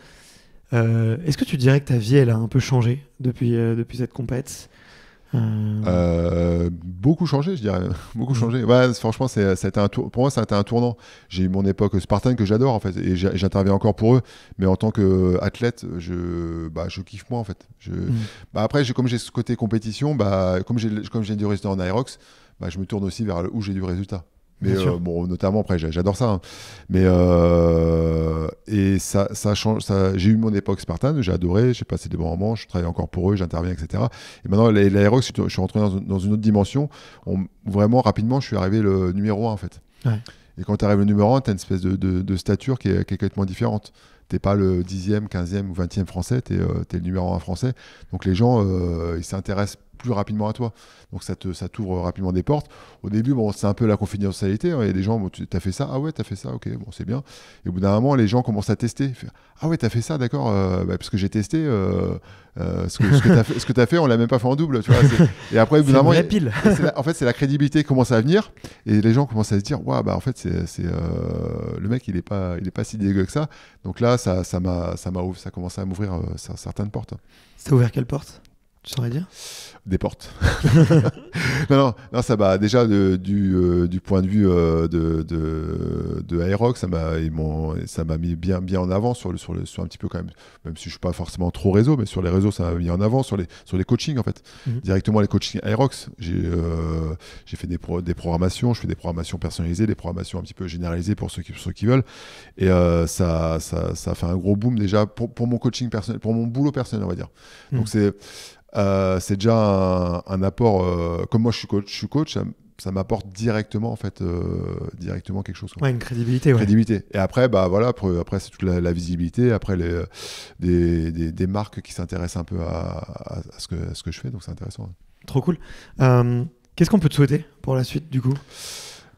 Est-ce que tu dirais que ta vie, elle a un peu changé depuis cette compète? Beaucoup changé, je dirais. Beaucoup changé. Ouais, franchement, ça a été pour moi, ça a été un tournant. J'ai eu mon époque Spartan que j'adore, en fait, et j'interviens encore pour eux. Mais en tant qu'athlète, je kiffe moi, en fait. Après, comme j'ai ce côté compétition, comme j'ai du résultat en Aerox, je me tourne aussi vers où j'ai du résultat. Mais bon, notamment après, j'adore ça. Hein. Mais et ça change. J'ai eu mon époque Spartan, j'ai adoré, j'ai passé des bons moments, je travaille encore pour eux, j'interviens, etc. Et maintenant, l'Aerox, je suis rentré dans une autre dimension. Vraiment, rapidement, je suis arrivé le numéro 1, en fait. Ouais. Et quand tu arrives le numéro 1, tu as une espèce de stature qui est complètement différente. T'es pas le 10e, 15e ou 20e français, t'es le numéro 1 français. Donc les gens, ils s'intéressent plus rapidement à toi. Donc ça t'ouvre rapidement des portes. Au début, bon, c'est un peu la confidentialité. Hein. Il y a des gens, bon, t'as fait ça, ah ouais, t'as fait ça, ok, bon, c'est bien. Et au bout d'un moment, les gens commencent à tester. Ah ouais, t'as fait ça, d'accord, parce que j'ai testé. Ce que t'as fait, on l'a même pas fait en double. Tu vois, et après, au bout d'un moment, en fait, c'est la crédibilité qui commence à venir. Et les gens commencent à se dire, ouais, en fait, le mec, il est pas si dégueu que ça. Donc là, ça commence à m'ouvrir certaines portes. Ça a ouvert quelle porte? Tu saurais dire? Des portes. non, ça m'a déjà du point de vue de Aerox, ça m'a mis bien en avant sur un petit peu quand même si je suis pas forcément trop réseau, mais sur les réseaux, ça m'a mis en avant sur les coachings, en fait. Directement les coachings Aerox. J'ai fait des programmations, je fais des programmations personnalisées, des programmations un petit peu généralisées pour ceux qui veulent. Et ça a fait un gros boom déjà pour mon coaching personnel, pour mon boulot personnel, on va dire. Donc c'est déjà un apport. Comme moi, je suis coach, ça m'apporte directement, en fait, directement quelque chose. Ouais, une crédibilité. Ouais. Crédibilité. Et après, voilà, après c'est toute la visibilité. Après, des marques qui s'intéressent un peu à ce que je fais. Donc, c'est intéressant. Ouais. Trop cool. Qu'est-ce qu'on peut te souhaiter pour la suite, du coup?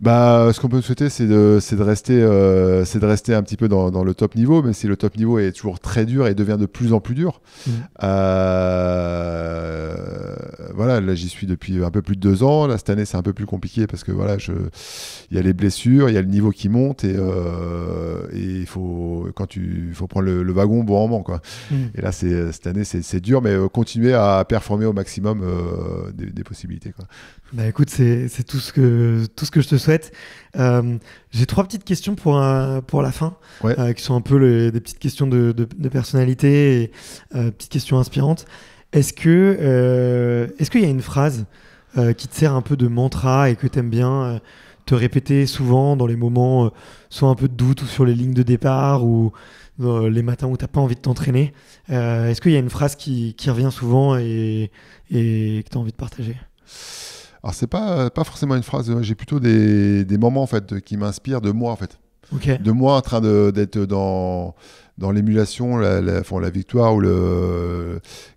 Ce qu'on peut souhaiter, c'est de rester un petit peu dans le top niveau, même si le top niveau est toujours très dur et devient de plus en plus dur. Voilà, là j'y suis depuis un peu plus de 2 ans. Là, cette année, c'est un peu plus compliqué parce que voilà, il y a les blessures, il y a le niveau qui monte et il faut prendre le wagon au bon moment, quoi. Et là, cette année, c'est dur, mais continuer à performer au maximum des possibilités, quoi. Bah écoute, c'est tout ce que je te souhaite. J'ai 3 petites questions pour la fin, ouais. Qui sont un peu des petites questions de personnalité et petites questions inspirantes. Est-ce qu'il y a une phrase qui te sert un peu de mantra et que tu aimes bien te répéter souvent dans les moments soit un peu de doute ou sur les lignes de départ ou les matins où tu n'as pas envie de t'entraîner? Est-ce qu'il y a une phrase qui revient souvent et que tu as envie de partager? Alors c'est pas forcément une phrase, j'ai plutôt des moments, en fait, qui m'inspirent de moi, en fait. Okay. De moi en train d'être dans l'émulation, la victoire ou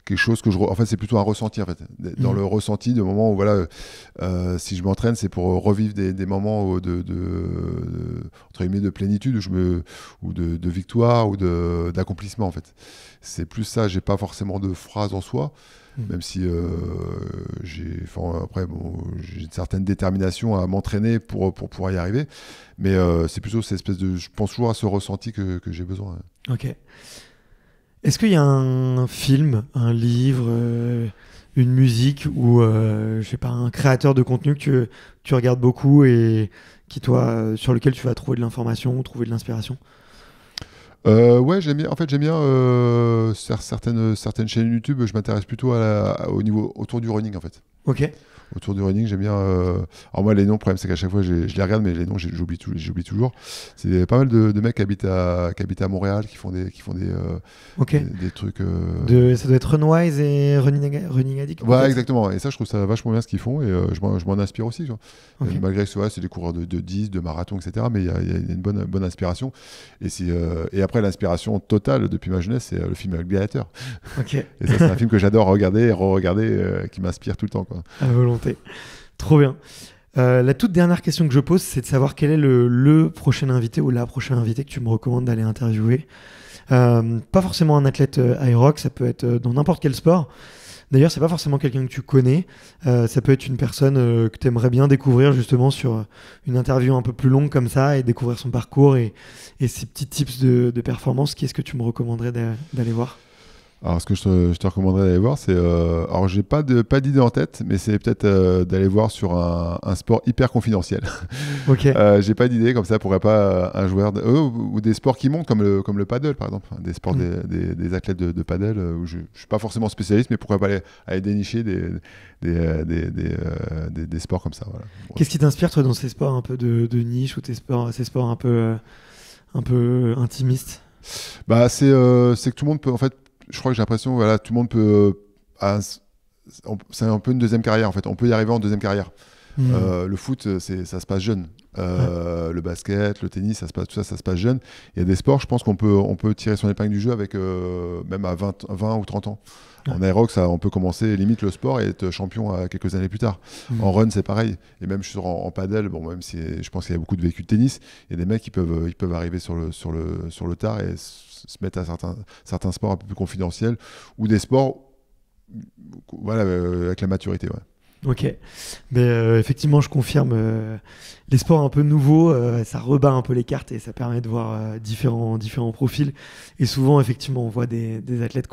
quelque chose que en fait, c'est plutôt un ressenti, en fait. Dans le ressenti de moments où voilà, si je m'entraîne, c'est pour revivre des moments entre guillemets de plénitude ou de victoire ou d'accomplissement, en fait. C'est plus ça, j'ai pas forcément de phrase en soi. Même si j'ai une certaine détermination à m'entraîner pour pouvoir y arriver, mais c'est plutôt cette espèce je pense toujours à ce ressenti que j'ai besoin. Ok. Est-ce qu'il y a un film, un livre, une musique ou je sais pas, un créateur de contenu que tu regardes beaucoup et qui toi sur lequel tu vas trouver de l'information ou trouver de l'inspiration? Ouais, j'aime bien. En fait, j'aime bien certaines chaînes YouTube. Je m'intéresse plutôt au niveau autour du running, en fait. Ok. Autour du running, j'aime bien. Alors moi, les noms, le problème, c'est qu'à chaque fois, je les regarde, mais les noms, j'oublie toujours. C'est pas mal de mecs qui habitent à Montréal, qui font Ok. des trucs. Ça doit être Runwise et Running Addict. Ouais, exactement. Et ça, je trouve ça vachement bien ce qu'ils font, et je m'en inspire aussi, quoi. Ok. Malgré que c'est des coureurs de 10, de marathon, etc. Mais il y a une bonne inspiration. Et après, l'inspiration totale depuis ma jeunesse, c'est le film Gladiator. Ok. Et ça, c'est un film que j'adore regarder et re-regarder, qui m'inspire tout le temps, quoi. À volonté. Trop bien. La toute dernière question que je pose, c'est de savoir quel est le prochain invité ou la prochaine invitée que tu me recommandes d'aller interviewer. Pas forcément un athlète Aerox, ça peut être dans n'importe quel sport. D'ailleurs, c'est pas forcément quelqu'un que tu connais. Ça peut être une personne que tu aimerais bien découvrir justement sur une interview un peu plus longue comme ça et découvrir son parcours et ses petits tips de performance. Qui est-ce que tu me recommanderais d'aller voir? Alors, ce que je te recommanderais d'aller voir, c'est... alors, j'ai pas d'idée en tête, mais c'est peut-être d'aller voir sur un sport hyper confidentiel. Ok. J'ai pas d'idée, comme ça, pourrait pas un joueur... ou des sports qui montent, comme le paddle, par exemple. Des sports, des athlètes de paddle, où je suis pas forcément spécialiste, mais pourquoi pas aller dénicher des sports comme ça. Voilà. Qu'est-ce qui t'inspire, toi, dans ces sports un peu de niche ou ces sports un peu intimistes? Bah, c'est que tout le monde peut... En fait, je crois que j'ai l'impression, voilà, tout le monde peut... c'est un peu une deuxième carrière, en fait. On peut y arriver en deuxième carrière. Le foot, ça se passe jeune. Le basket, le tennis, tout ça se passe jeune. Il y a des sports, je pense qu'on peut tirer son épingle du jeu avec même à 20 ou 30 ans. En aérox, on peut commencer limite le sport et être champion à quelques années plus tard. En run, c'est pareil. Et même en paddle, bon, même si je pense qu'il y a beaucoup de vécu de tennis, il y a des mecs qui peuvent arriver sur le tard et se mettre à certains sports un peu plus confidentiels ou des sports, voilà, avec la maturité. Ouais. Ok, mais effectivement je confirme, les sports un peu nouveaux, ça rebat un peu les cartes et ça permet de voir différents profils, et souvent effectivement on voit des athlètes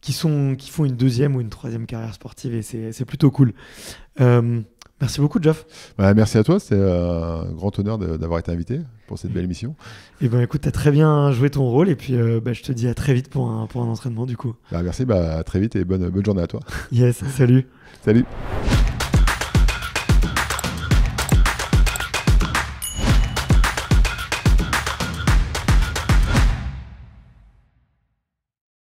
qui font une deuxième ou une troisième carrière sportive et c'est plutôt cool. Merci beaucoup Geoff. Merci à toi, c'était un grand honneur d'avoir été invité pour cette belle émission. Et ben écoute, t'as très bien joué ton rôle et puis je te dis à très vite pour un entraînement du coup. Merci, à très vite et bonne journée à toi. Yes, salut. Salut.